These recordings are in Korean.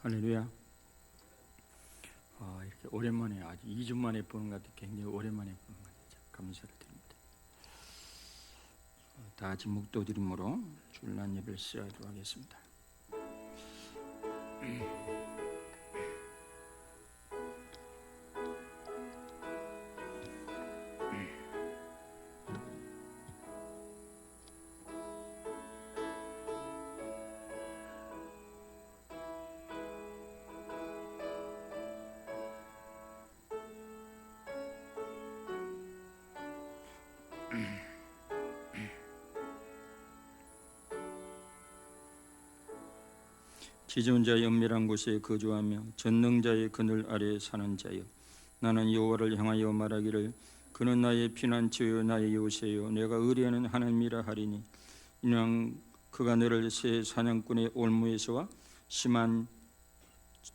할렐루야. 이렇게 오랜만에 아주 2주 만에 보는 것 같아요. 굉장히 오랜만에 보는 것 같아요. 감사를 드립니다. 다 같이 묵도드림으로 주일날 예배를 시작하도록 하겠습니다. 지존 자의 은밀한 곳에 거주하며 전능자의 그늘 아래 사는 자여, 나는 여호와를 향하여 말하기를 그는 나의 피난처요 나의 요새요 내가 의뢰하는 하나님이라 하리니, 이는 그가 너를 새 사냥꾼의 올무에서와 심한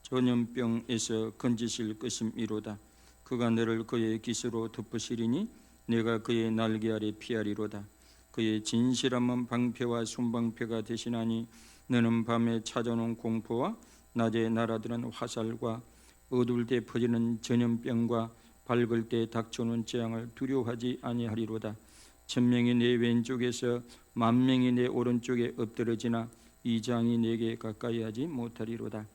전염병에서 건지실 것임이로다. 그가 너를 그의 깃으로 덮으시리니 내가 그의 날개 아래 피하리로다. 그의 진실함은 방패와 손방패가 되시나니, 너는 밤에 찾아오는 공포와 낮에 날아드는 화살과 어두울 때 퍼지는 전염병과 밝을 때 닥쳐오는 재앙을 두려워하지 아니하리로다. 1000명이 내 왼쪽에서 10,000명이 내 오른쪽에 엎드러지나 이 재앙이 내게 가까이 하지 못하리로다.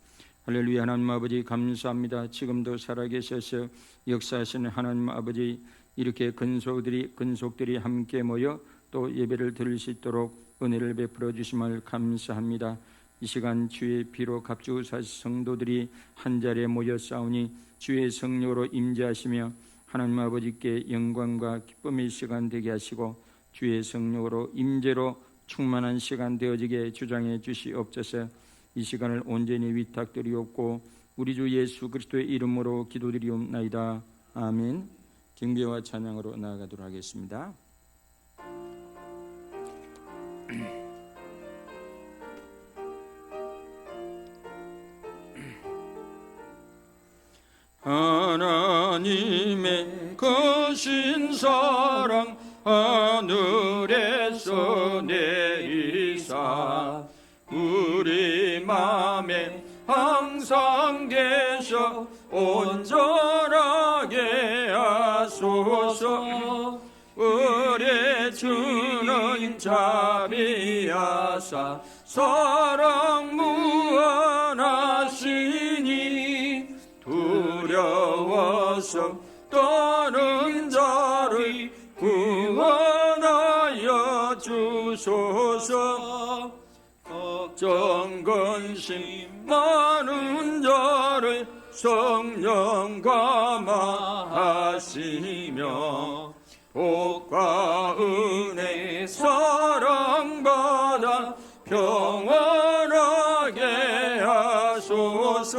할렐루야. 하나님 아버지 감사합니다. 지금도 살아계셔서 역사하시는 하나님 아버지, 이렇게 근속들이 함께 모여 또 예배를 드릴 수 있도록 은혜를 베풀어 주심을 감사합니다. 이 시간 주의 피로 값주사 성도들이 한자리에 모여 싸우니 주의 성령으로 임재하시며 하나님 아버지께 영광과 기쁨의 시간 되게 하시고, 주의 성령으로 임재로 충만한 시간 되어지게 주장해 주시옵소서. 이 시간을 온전히 위탁드리옵고 우리 주 예수 그리스도의 이름으로 기도드리옵나이다. 아멘. 경배와 찬양으로 나아가도록 하겠습니다. 하나님의 거신 사랑 하늘에서 내리사 우리 맘에 항상 계셔 온전하게 하소서. 의뢰 주는 자비하사 사랑 무한하시니, 두려워서 떠는 자를 구원하여 주소서. 걱정 근심 많은 자를 성령 감화하시며, 복과 은혜 사랑받아 평안하게 하소서.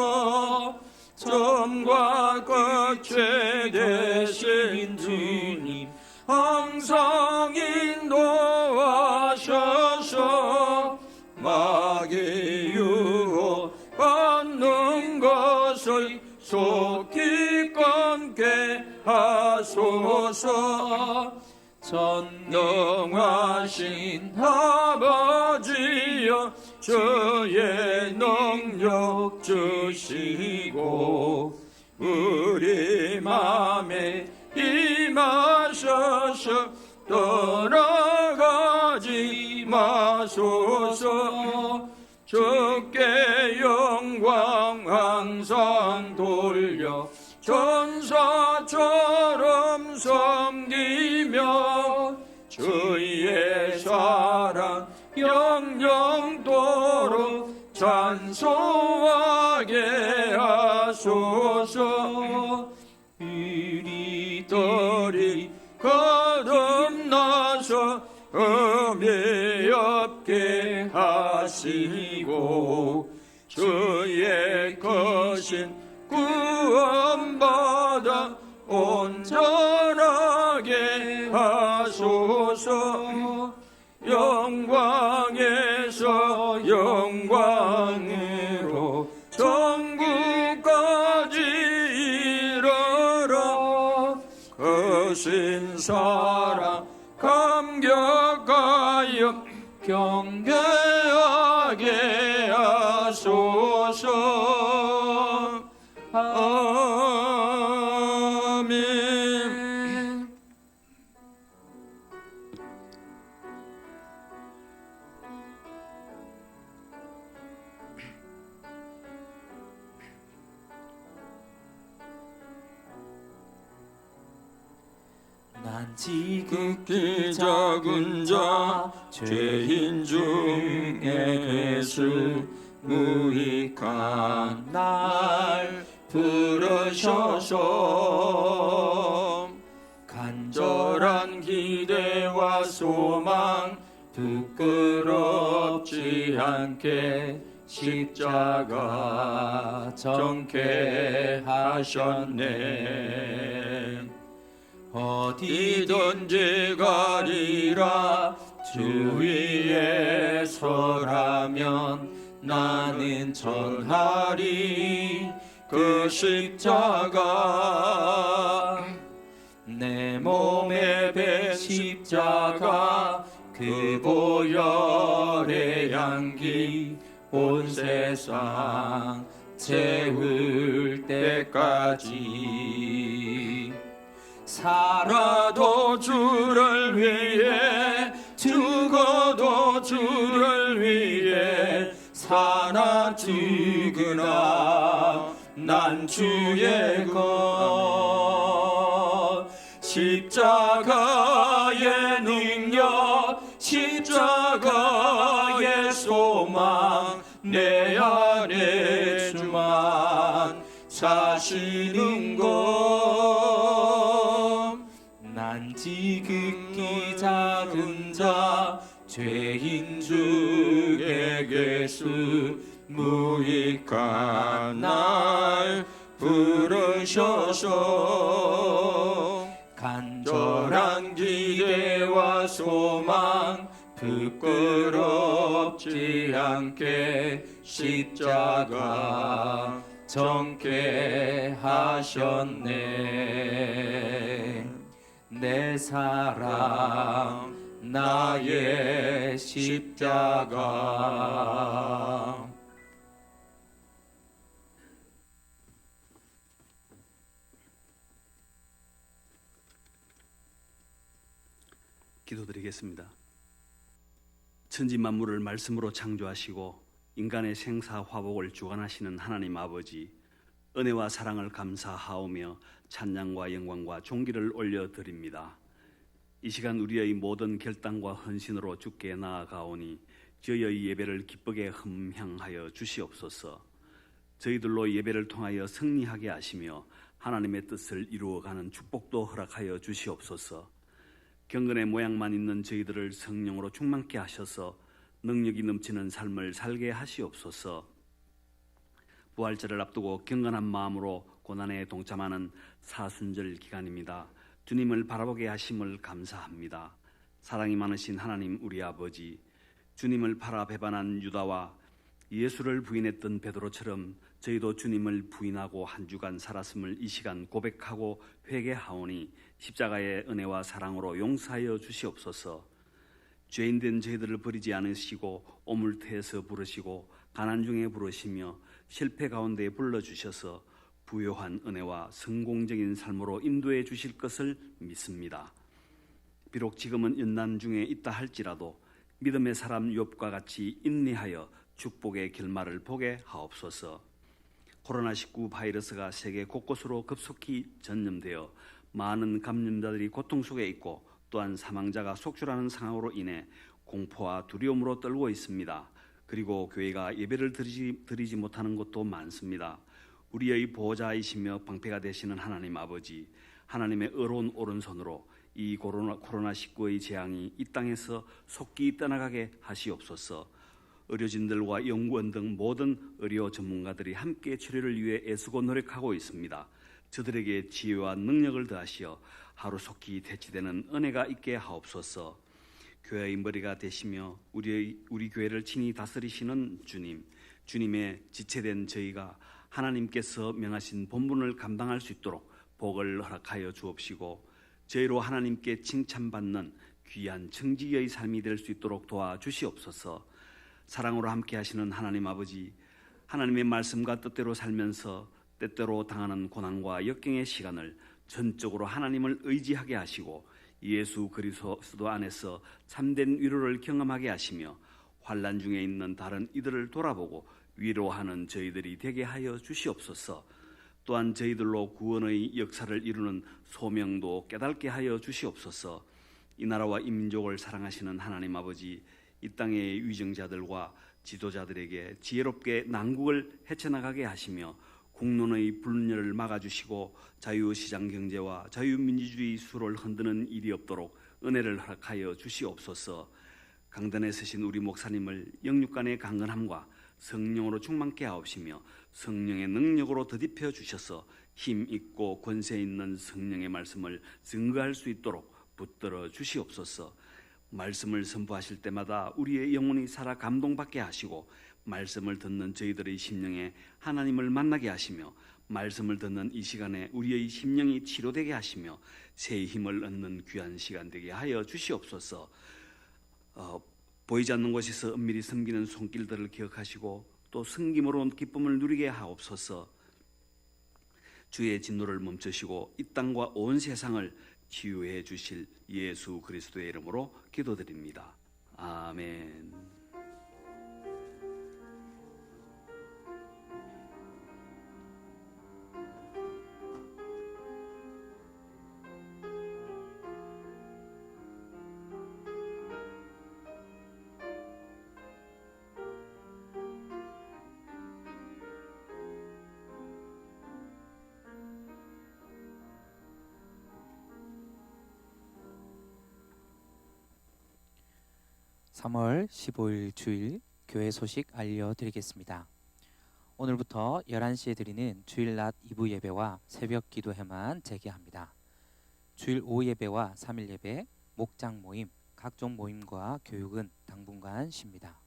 처음과 끝이 되신 주님 항상 인도하셔서, 마귀의 유혹 받는 것을 속히 끊게 하소서. 전능하신 아버지여, 주의 능력 주시고 우리 맘에 임하셔서 떠나가지 마소서. 주께 영광 항상 돌려 전사처럼 섬기며, 주의 사랑 영영토록 찬송하게 하소서. 이리저리 거듭나서 의미 없게 하시고, 주의 거신 구원받아 온전하게 하소서. 영광에서 영광으로 천국까지 이르러, 거신 사랑 감격하여 경배하게 하소서. 하소서. 아멘. 난 지극히 극히 작은 자 죄인 중에 예수 무익한 날 부르셔서 간절한 기대와 소망 부끄럽지 않게 십자가 정케 하셨네. 어디든지 가리라 주 위에 서라면 나는 전하리 그 십자가. 내 몸에 배 십자가 그 보혈의 향기 온 세상 채울 때까지 살아도 주를 위해 죽어도 주를 위해 사나 죽으나 난 주의 것. 십자가의 능력 십자가의 소망 내 안에 주만 사시는 것. 난 지극히 작은 자 죄인 중에 예수 무익한 날 부르셔서 간절한 기대와 소망 부끄럽지 않게 십자가 정케 하셨네. 내 사랑 나의 십자가. 기도드리겠습니다. 천지 만물을 말씀으로 창조하시고 인간의 생사 화복을 주관하시는 하나님 아버지, 은혜와 사랑을 감사하오며 찬양과 영광과 존귀를 올려드립니다. 이 시간 우리의 모든 결단과 헌신으로 주께 나아가오니 저희의 예배를 기쁘게 흠향하여 주시옵소서. 저희들로 예배를 통하여 승리하게 하시며 하나님의 뜻을 이루어가는 축복도 허락하여 주시옵소서. 경건의 모양만 있는 저희들을 성령으로 충만케 하셔서 능력이 넘치는 삶을 살게 하시옵소서. 부활절을 앞두고 경건한 마음으로 고난에 동참하는 사순절 기간입니다. 주님을 바라보게 하심을 감사합니다. 사랑이 많으신 하나님 우리 아버지, 주님을 팔아 배반한 유다와 예수를 부인했던 베드로처럼 저희도 주님을 부인하고 한 주간 살았음을 이 시간 고백하고 회개하오니 십자가의 은혜와 사랑으로 용서하여 주시옵소서. 죄인된 저희들을 버리지 않으시고 오물태에서 부르시고 가난 중에 부르시며 실패 가운데 불러주셔서 부요한 은혜와 성공적인 삶으로 인도해 주실 것을 믿습니다. 비록 지금은 연난 중에 있다 할지라도 믿음의 사람 욥과 같이 인내하여 축복의 결말을 보게 하옵소서. 코로나19 바이러스가 세계 곳곳으로 급속히 전염되어 많은 감염자들이 고통 속에 있고 또한 사망자가 속출하는 상황으로 인해 공포와 두려움으로 떨고 있습니다. 그리고 교회가 예배를 드리지 못하는 곳도 많습니다. 우리의 보호자이시며 방패가 되시는 하나님 아버지, 하나님의 의로운 오른손으로 이 코로나19의 재앙이 이 땅에서 속히 떠나가게 하시옵소서. 의료진들과 연구원 등 모든 의료 전문가들이 함께 치료를 위해 애쓰고 노력하고 있습니다. 저들에게 지혜와 능력을 더하시어 하루속히 대치되는 은혜가 있게 하옵소서. 교회의 머리가 되시며 우리 교회를 친히 다스리시는 주님, 주님의 지체된 저희가 하나님께서 명하신 본분을 감당할 수 있도록 복을 허락하여 주옵시고 저희로 하나님께 칭찬받는 귀한 청지기의 삶이 될 수 있도록 도와주시옵소서. 사랑으로 함께 하시는 하나님 아버지, 하나님의 말씀과 뜻대로 살면서 때때로 당하는 고난과 역경의 시간을 전적으로 하나님을 의지하게 하시고 예수 그리스도 안에서 참된 위로를 경험하게 하시며 환난 중에 있는 다른 이들을 돌아보고 위로하는 저희들이 되게 하여 주시옵소서. 또한 저희들로 구원의 역사를 이루는 소명도 깨닫게 하여 주시옵소서. 이 나라와 이 민족을 사랑하시는 하나님 아버지, 이 땅의 위정자들과 지도자들에게 지혜롭게 난국을 헤쳐나가게 하시며 국론의 불륜을 막아주시고 자유시장 경제와 자유민주주의 수를 흔드는 일이 없도록 은혜를 허락하여 주시옵소서. 강단에 서신 우리 목사님을 영육간의 강건함과 성령으로 충만케 하옵시며 성령의 능력으로 더딥혀 주셔서 힘 있고 권세 있는 성령의 말씀을 증거할 수 있도록 붙들어 주시옵소서. 말씀을 선포하실 때마다 우리의 영혼이 살아 감동받게 하시고 말씀을 듣는 저희들의 심령에 하나님을 만나게 하시며 말씀을 듣는 이 시간에 우리의 심령이 치료되게 하시며 새 힘을 얻는 귀한 시간 되게 하여 주시옵소서. 보이지 않는 곳에서 은밀히 섬기는 손길들을 기억하시고 또 섬김으로 기쁨을 누리게 하옵소서. 주의 진노를 멈추시고 이 땅과 온 세상을 치유해 주실 예수 그리스도의 이름으로 기도드립니다. 아멘. (3월 15일) 주일 교회 소식 알려드리겠습니다. 오늘부터 11시에 드리는 주일 낮 2부 예배와 새벽 기도회만 재개합니다. 주일 오후 예배와 3일 예배, 목장 모임, 각종 모임과 교육은 당분간 쉽니다.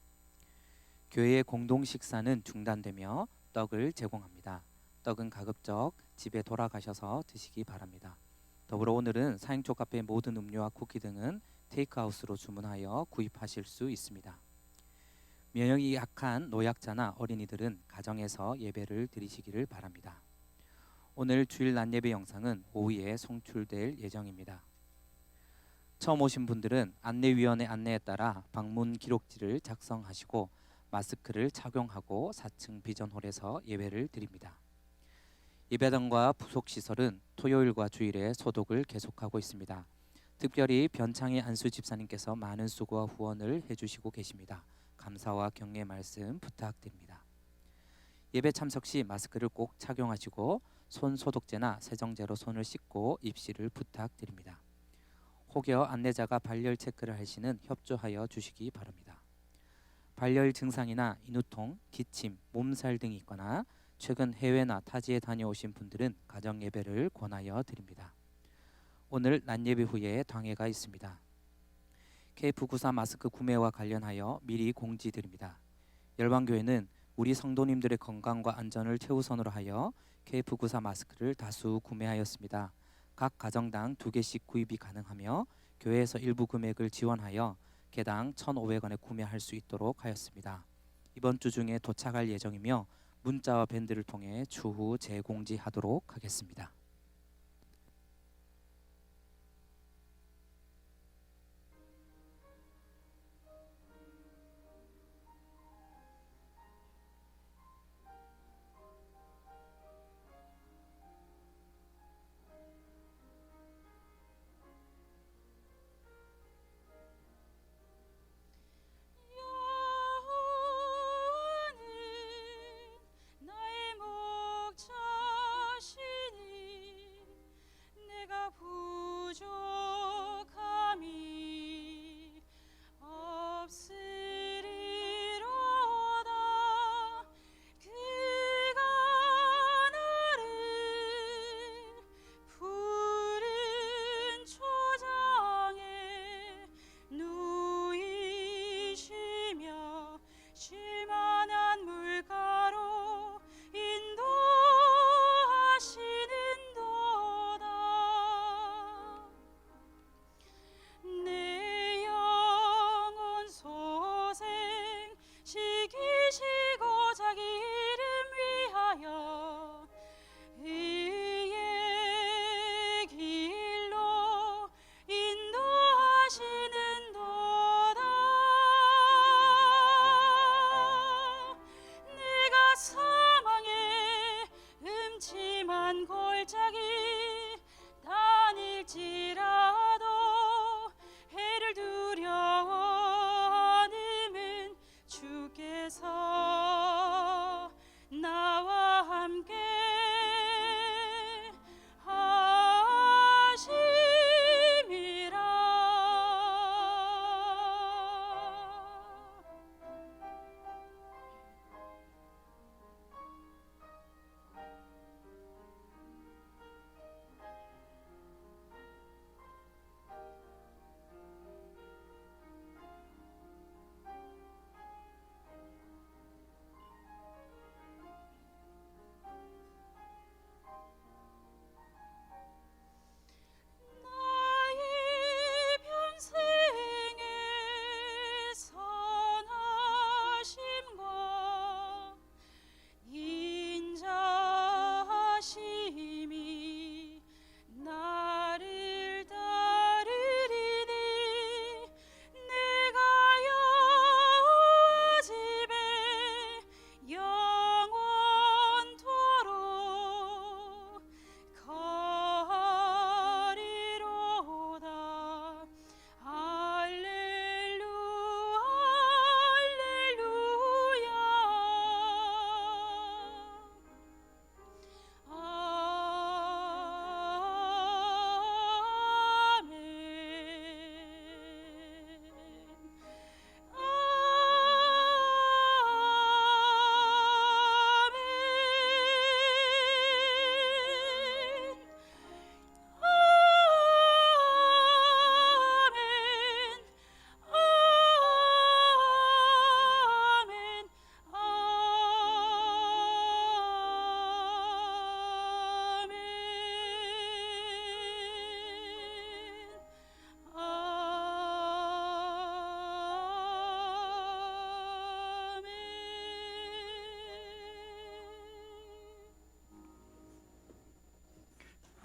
교회의 공동 식사는 중단되며 떡을 제공합니다. 떡은 가급적 집에 돌아가셔서 드시기 바랍니다. 더불어 오늘은 사행초 카페 모든 음료와 쿠키 등은 테이크아웃으로 주문하여 구입하실 수 있습니다. 면역이 약한 노약자나 어린이들은 가정에서 예배를 드리시기를 바랍니다. 오늘 주일 낮 예배 영상은 오후에 송출될 예정입니다. 처음 오신 분들은 안내위원의 안내에 따라 방문 기록지를 작성하시고 마스크를 착용하고 4층 비전홀에서 예배를 드립니다. 예배당과 부속시설은 토요일과 주일에 소독을 계속하고 있습니다. 특별히 변창희 안수 집사님께서 많은 수고와 후원을 해주시고 계십니다. 감사와 격려의 말씀 부탁드립니다. 예배 참석 시 마스크를 꼭 착용하시고 손 소독제나 세정제로 손을 씻고 입시를 부탁드립니다. 혹여 안내자가 발열 체크를 할 시는 협조하여 주시기 바랍니다. 발열 증상이나 인후통, 기침, 몸살 등이 있거나 최근 해외나 타지에 다녀오신 분들은 가정 예배를 권하여 드립니다. 오늘 낮 예배 후에 당회가 있습니다. KF94 마스크 구매와 관련하여 미리 공지드립니다. 열방교회는 우리 성도님들의 건강과 안전을 최우선으로 하여 KF94 마스크를 다수 구매하였습니다. 각 가정당 2개씩 구입이 가능하며 교회에서 일부 금액을 지원하여 개당 1,500원에 구매할 수 있도록 하였습니다. 이번 주 중에 도착할 예정이며 문자와 밴드를 통해 추후 재공지하도록 하겠습니다. 나의 목자시니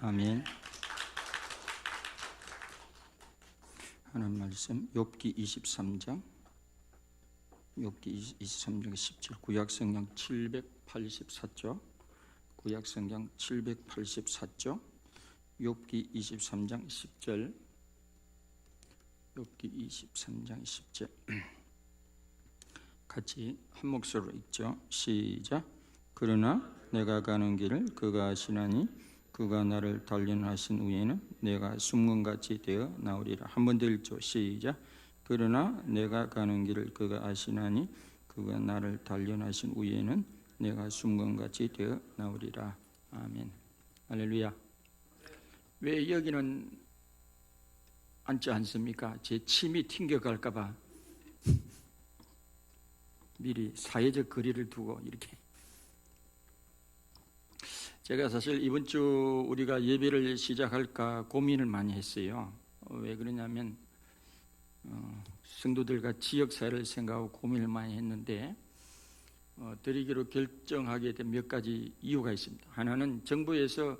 아멘. 하나님 말씀 욥기 23장 17 구약성경 784쪽 구약성경 784쪽 욥기 23장 10절 욥기 23장 10절 같이 한 목소리로 읽죠. 시작. 그러나 내가 가는 길을 그가 아시나니 그가 나를 단련하신 후에는 내가 숨금같이 되어 나오리라. 한 번 더 읽죠. 시작. 그러나 내가 가는 길을 그가 아시나니 그가 나를 단련하신 후에는 내가 숨금같이 되어 나오리라. 아멘. 할렐루야. 왜 여기는 앉지 않습니까? 제 침이 튕겨갈까 봐 미리 사회적 거리를 두고 이렇게. 제가 사실 이번 주 우리가 예배를 시작할까 고민을 많이 했어요. 왜 그러냐면 성도들과 지역사회를 생각하고 고민을 많이 했는데 드리기로 결정하게 된 몇 가지 이유가 있습니다. 하나는 정부에서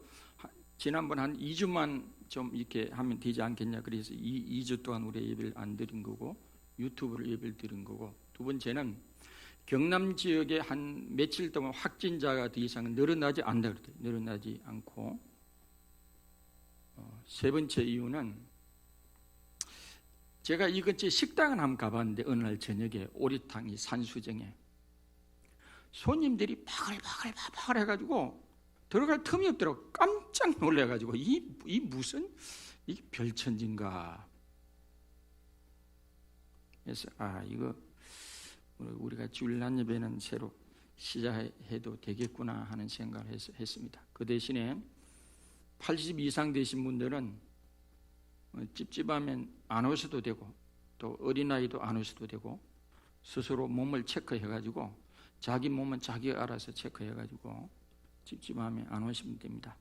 지난번 한 2주만 좀 이렇게 하면 되지 않겠냐, 그래서 2주 동안 우리 예배를 안 드린 거고 유튜브를 예배를 드린 거고, 두 번째는 경남 지역에 한 며칠 동안 확진자가 더 이상 늘어나지 않는다 그랬대요. 늘어나지 않고, 세 번째 이유는 제가 이 근처에 식당을 한번 가봤는데 어느 날 저녁에 오리탕이 산수정에 손님들이 바글바글 해가지고 들어갈 틈이 없더라고. 깜짝 놀래가지고 이 무슨 이게 별천지인가. 그래서 이거 우리가 주일날 예배는 새로 시작해도 되겠구나 하는 생각을 했습니다. 그 대신에 80 이상 되신 분들은 찝찝하면 안 오셔도 되고, 또 어린아이도 안 오셔도 되고, 스스로 몸을 체크해가지고 자기 몸은 자기가 알아서 체크해가지고 찝찝하면 안 오시면 됩니다.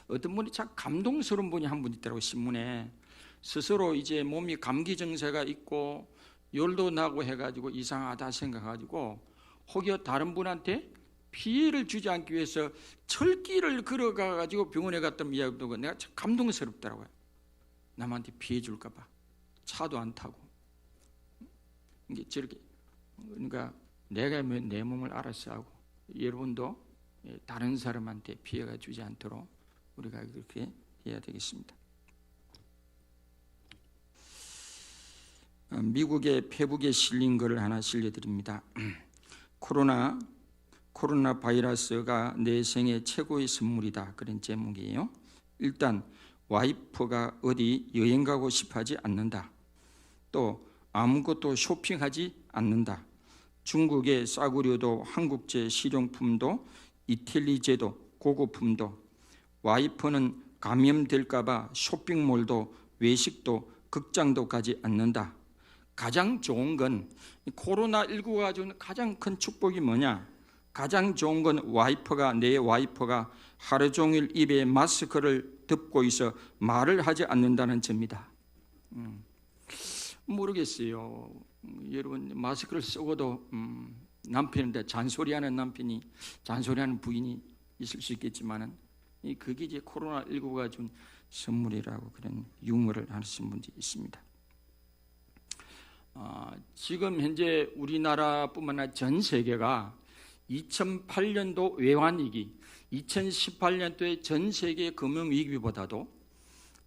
어떤 분이 참 감동스러운 분이 한 분 있더라고요. 신문에 스스로 이제 몸이 감기 증세가 있고 열도 나고 해가지고 이상하다 생각해가지고 혹여 다른 분한테 피해를 주지 않기 위해서 철길을 걸어가가지고 병원에 갔던 이야기도 듣고 내가 참 감동스럽더라고요. 남한테 피해 줄까 봐 차도 안 타고. 이게 저렇게, 그러니까 내가 내 몸을 알아서 하고 여러분도 다른 사람한테 피해가 주지 않도록 우리가 그렇게 해야 되겠습니다. 미국의 페북에 실린 것을 하나 실려드립니다. 코로나 바이러스가 내 생애 최고의 선물이다, 그런 제목이에요. 일단 와이프가 어디 여행 가고 싶어하지 않는다. 또 아무것도 쇼핑하지 않는다. 중국의 싸구려도 한국제 실용품도 이탈리제도 고급품도, 와이프는 감염될까봐 쇼핑몰도 외식도 극장도 가지 않는다. 가장 좋은 건 코로나19가 준 가장 큰 축복이 뭐냐? 가장 좋은 건 내 와이프가 하루 종일 입에 마스크를 덮고 있어 말을 하지 않는다는 점이다. 모르겠어요. 여러분, 마스크를 쓰고도 남편인데 잔소리하는 남편이, 잔소리하는 부인이 있을 수 있겠지만은 그게 이제 코로나19가 준 선물이라고 그런 유머를 하시는 분들이 있습니다. 지금 현재 우리나라뿐만 아니라 전 세계가 2008년도 외환위기, 2018년도의 전 세계 금융위기보다도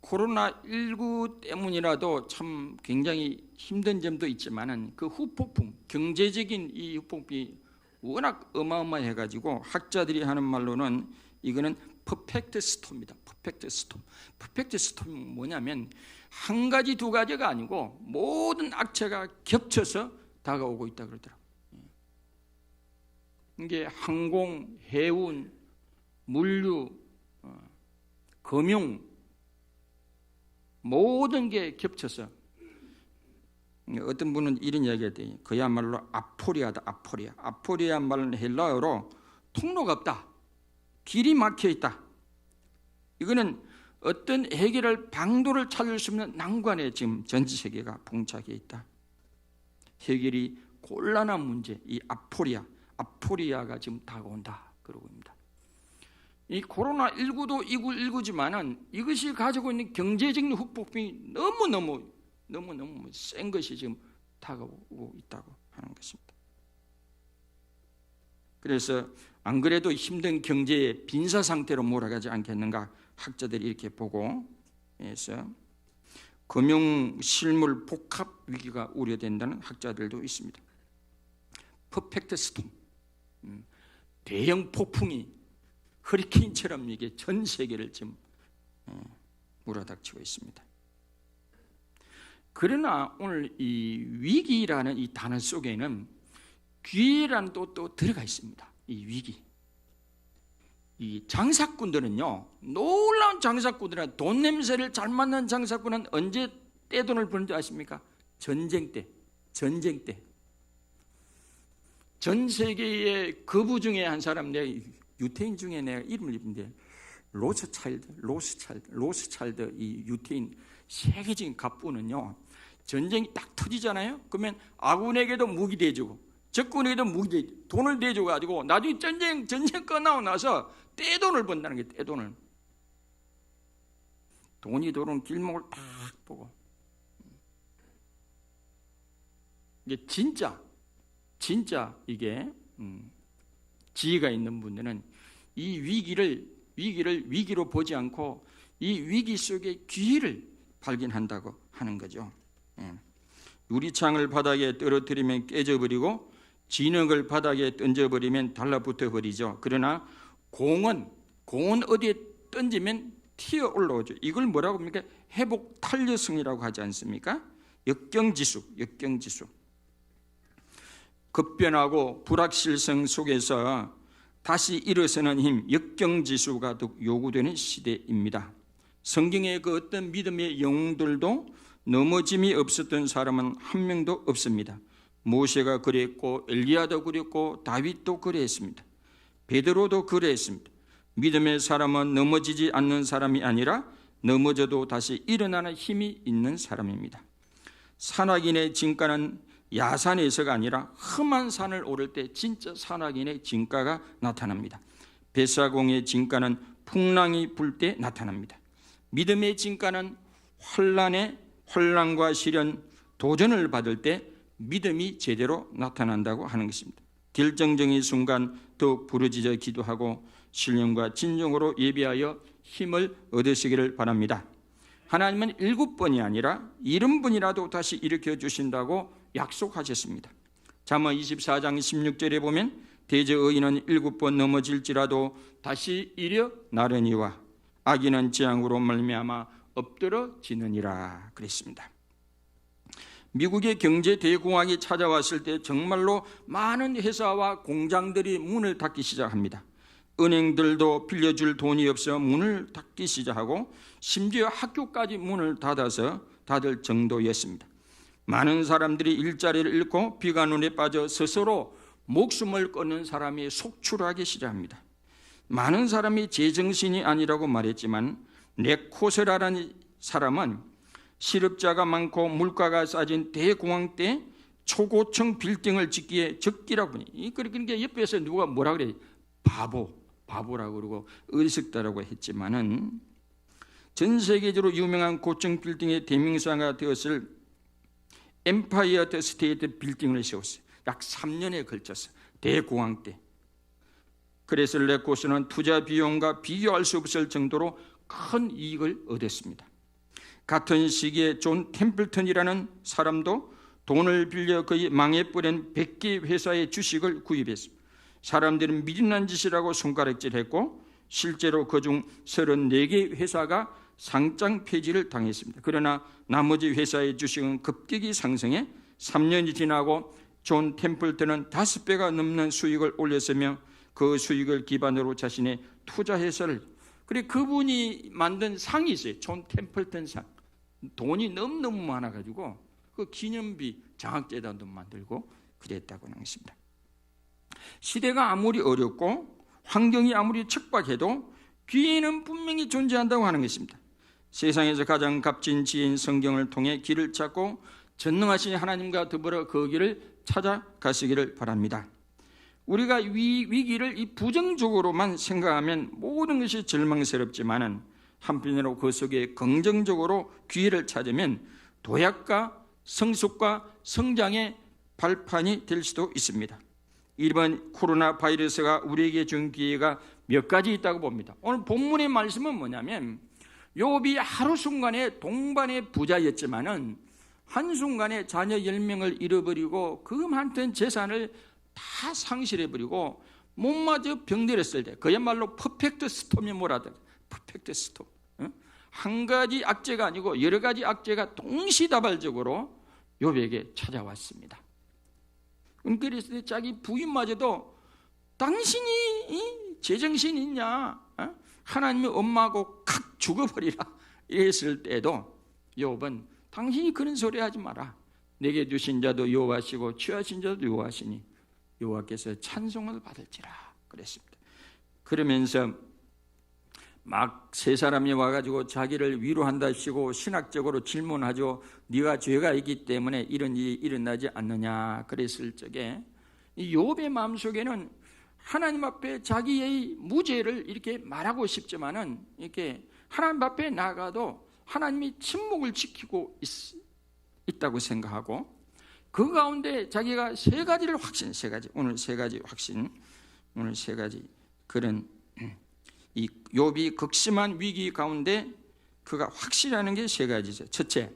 코로나19 때문이라도 참 굉장히 힘든 점도 있지만은 그 후폭풍, 경제적인 이 후폭풍이 워낙 어마어마해가지고 학자들이 하는 말로는 이거는 퍼펙트 스톰입니다. 퍼펙트 스톰은 뭐냐면 한 가지 두 가지가 아니고 모든 악재가 겹쳐서 다가오고 있다 그러더라고요. 이게 항공, 해운, 물류, 금융 모든 게 겹쳐서, 어떤 분은 이런 이야기가 돼요. 그야말로 아포리아다. 아포리아 말은 헬라어로 통로가 없다, 길이 막혀 있다. 이거는 어떤 해결할 방도를 찾을 수 없는 난관에 지금 전 세계가 봉착해 있다. 해결이 곤란한 문제, 이 아포리아가 지금 다가온다 그러고 있습니다. 이 코로나19도 이구지만은 이것이 가지고 있는 경제적인 후폭풍이 너무너무 센 것이 지금 다가오고 있다고 하는 것입니다. 그래서 안 그래도 힘든 경제의 빈사 상태로 몰아가지 않겠는가 학자들이 이렇게 보고 해서 금융 실물 복합 위기가 우려된다는 학자들도 있습니다. 퍼펙트 스톰, 대형 폭풍이 허리케인처럼 이게 전 세계를 지금 몰아닥치고 있습니다. 그러나 오늘 이 위기라는 이 단어 속에는 기회라는 또 들어가 있습니다. 이 위기. 이 장사꾼들은요, 놀라운 장사꾼들은 돈 냄새를 잘 맡는 장사꾼은 언제 떼돈을 버는지 아십니까? 전쟁 때. 전 세계의 거부 중에 한 사람, 내가 유태인 중에 내가 이름을 입는데 로스차일드 이 유태인 세계적인 갑부는요, 전쟁이 딱 터지잖아요. 그러면 아군에게도 무기 대주고 적군에게도 무기 돈을 대줘 가지고 나중에 전쟁 끝나고 나서 떼돈을 번다는 게 떼돈을. 돈이 들어오는 길목을 딱 보고. 이게 진짜 이게 지혜가 있는 분들은 이 위기를 위기로 보지 않고 이 위기 속의 기회를 발견한다고 하는 거죠. 유리창을 바닥에 떨어뜨리면 깨져버리고 진흙을 바닥에 던져버리면 달라붙어 버리죠. 그러나 공은 어디에 던지면 튀어 올라오죠. 이걸 뭐라고 합니까? 회복 탄력성이라고 하지 않습니까? 역경지수. 급변하고 불확실성 속에서 다시 일어서는 힘, 역경지수가 요구되는 시대입니다. 성경의 그 어떤 믿음의 영웅들도 넘어짐이 없었던 사람은 한 명도 없습니다. 모세가 그랬고 엘리야도 그랬고 다윗도 그랬습니다. 베드로도 그랬습니다. 믿음의 사람은 넘어지지 않는 사람이 아니라 넘어져도 다시 일어나는 힘이 있는 사람입니다. 산악인의 진가는 야산에서가 아니라 험한 산을 오를 때 진짜 산악인의 진가가 나타납니다. 벳사공의 진가는 풍랑이 불 때 나타납니다. 믿음의 진가는 환난과 시련, 도전을 받을 때 믿음이 제대로 나타난다고 하는 것입니다. 결정적인 순간 더 부르짖어 기도하고 신령과 진정으로 예배하여 힘을 얻으시기를 바랍니다. 하나님은 7번이 아니라 70번이라도 다시 일으켜 주신다고 약속하셨습니다. 잠언 24장 16절에 보면 대저 의인은 7번 넘어질지라도 다시 일어나려니와 악인은 재앙으로 말미암아 엎드러지느니라 그랬습니다. 미국의 경제 대공황이 찾아왔을 때 정말로 많은 회사와 공장들이 문을 닫기 시작합니다. 은행들도 빌려줄 돈이 없어 문을 닫기 시작하고 심지어 학교까지 문을 닫아서 닫을 정도였습니다. 많은 사람들이 일자리를 잃고 비관론에 빠져 스스로 목숨을 끊는 사람이 속출하기 시작합니다. 많은 사람이 제정신이 아니라고 말했지만 네코세라라는 사람은 실업자가 많고 물가가 싸진 대공황 때 초고층 빌딩을 짓기에 적기라고 하니, 그러니까 옆에서 누가 뭐라 그래? 바보라고 그러고 어리석다라고 했지만은 전 세계적으로 유명한 고층 빌딩의 대명사가 되었을 엠파이어 스테이트 빌딩을 세웠어요. 약 3년에 걸쳐서 대공황 때. 그래서 레코스는 투자 비용과 비교할 수 없을 정도로 큰 이익을 얻었습니다. 같은 시기에 존 템플턴이라는 사람도 돈을 빌려 거의 망해버린 100개 회사의 주식을 구입했습니다. 사람들은 미련한 짓이라고 손가락질했고 실제로 그중 34개 회사가 상장 폐지를 당했습니다. 그러나 나머지 회사의 주식은 급격히 상승해 3년이 지나고 존 템플턴은 5배가 넘는 수익을 올렸으며 그 수익을 기반으로 자신의 투자 회사를, 그리고 그분이 만든 상이 있어요. 존 템플턴 상. 돈이 너무너무 많아가지고 그 기념비 장학재단도 만들고 그랬다고 하는 것입니다. 시대가 아무리 어렵고 환경이 아무리 척박해도 기회는 분명히 존재한다고 하는 것입니다. 세상에서 가장 값진 지혜인 성경을 통해 길을 찾고 전능하신 하나님과 더불어 그 길을 찾아가시기를 바랍니다. 우리가 위기를 이 부정적으로만 생각하면 모든 것이 절망스럽지만은 한편으로 그 속에 긍정적으로 기회를 찾으면 도약과 성숙과 성장의 발판이 될 수도 있습니다. 이번 코로나 바이러스가 우리에게 준 기회가 몇 가지 있다고 봅니다. 오늘 본문의 말씀은 뭐냐면 욥이 하루 순간에 동반의 부자였지만은 한순간에 자녀 10명을 잃어버리고 그 많던 재산을 다 상실해버리고 몸마저 병들었을 때 그야말로 퍼펙트 스톰이 뭐라든 퍼펙트 스톰. 한 가지 악재가 아니고 여러 가지 악재가 동시다발적으로 욥에게 찾아왔습니다. 그래서 자기 부인마저도 당신이 제정신 있냐? 하나님이 엄마하고 칵 죽어버리라 이랬을 때도 욥은 당신이 그런 소리 하지 마라. 내게 주신 자도 여호와시고 취하신 자도 여호와시니 여호와께서 찬송을 받을지라 그랬습니다. 그러면서 막 세 사람이 와가지고 자기를 위로한다시고 신학적으로 질문하죠. 네가 죄가 있기 때문에 이런 일이 일어나지 않느냐 그랬을 적에 이 욥의 마음속에는 하나님 앞에 자기의 무죄를 이렇게 말하고 싶지만은 이렇게 하나님 앞에 나가도 하나님이 침묵을 지키고 있다고 생각하고 그 가운데 자기가 세 가지를 확신, 오늘 세 가지 그런 이 욥이 극심한 위기 가운데 그가 확신하는 게 세 가지죠. 첫째,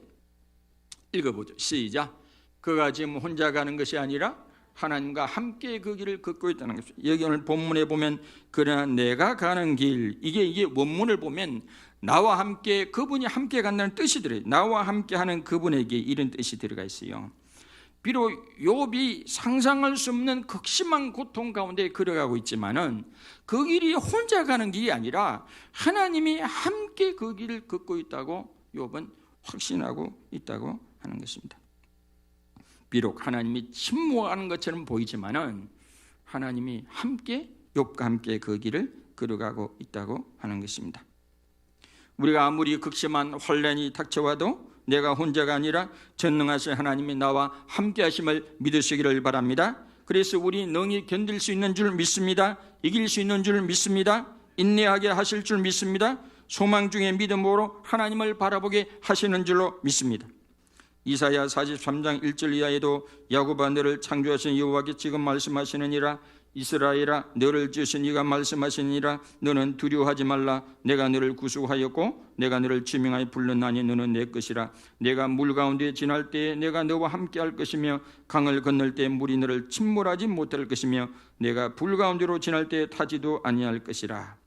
읽어보죠. 시작. 그가 지금 혼자 가는 것이 아니라 하나님과 함께 그 길을 걷고 있다는 것입니다. 여기 오늘 본문에 보면 그러나 내가 가는 길, 이게 원문을 보면 나와 함께 그분이 함께 간다는 뜻이 들어요. 나와 함께 하는 그분에게 이런 뜻이 들어가 있어요. 비록 욥이 상상할 수 없는 극심한 고통 가운데 걸어가고 있지만은 그 길이 혼자 가는 길이 아니라 하나님이 함께 그 길을 걷고 있다고 욥은 확신하고 있다고 하는 것입니다. 비록 하나님이 침묵하는 것처럼 보이지만은 하나님이 함께 욥과 함께 그 길을 걸어가고 있다고 하는 것입니다. 우리가 아무리 극심한 환난이 닥쳐와도 내가 혼자가 아니라 전능하신 하나님이 나와 함께 하심을 믿으시기를 바랍니다. 그래서 우리 능히 견딜 수 있는 줄 믿습니다. 이길 수 있는 줄 믿습니다. 인내하게 하실 줄 믿습니다. 소망 중에 믿음으로 하나님을 바라보게 하시는 줄로 믿습니다. 이사야 43장 1절 이하에도 야곱아 너를 창조하신 여호와께 지금 말씀하시느니라. 이스라엘아 너를 지으신 이가 말씀하시니라. 너는 두려워하지 말라. 내가 너를 구속하였고 내가 너를 지명하여 불렀나니 너는 내 것이라. 내가 물 가운데 지날 때에 내가 너와 함께 할 것이며 강을 건널 때 물이 너를 침몰하지 못할 것이며 내가 불 가운데로 지날 때에 타지도 아니할 것이라.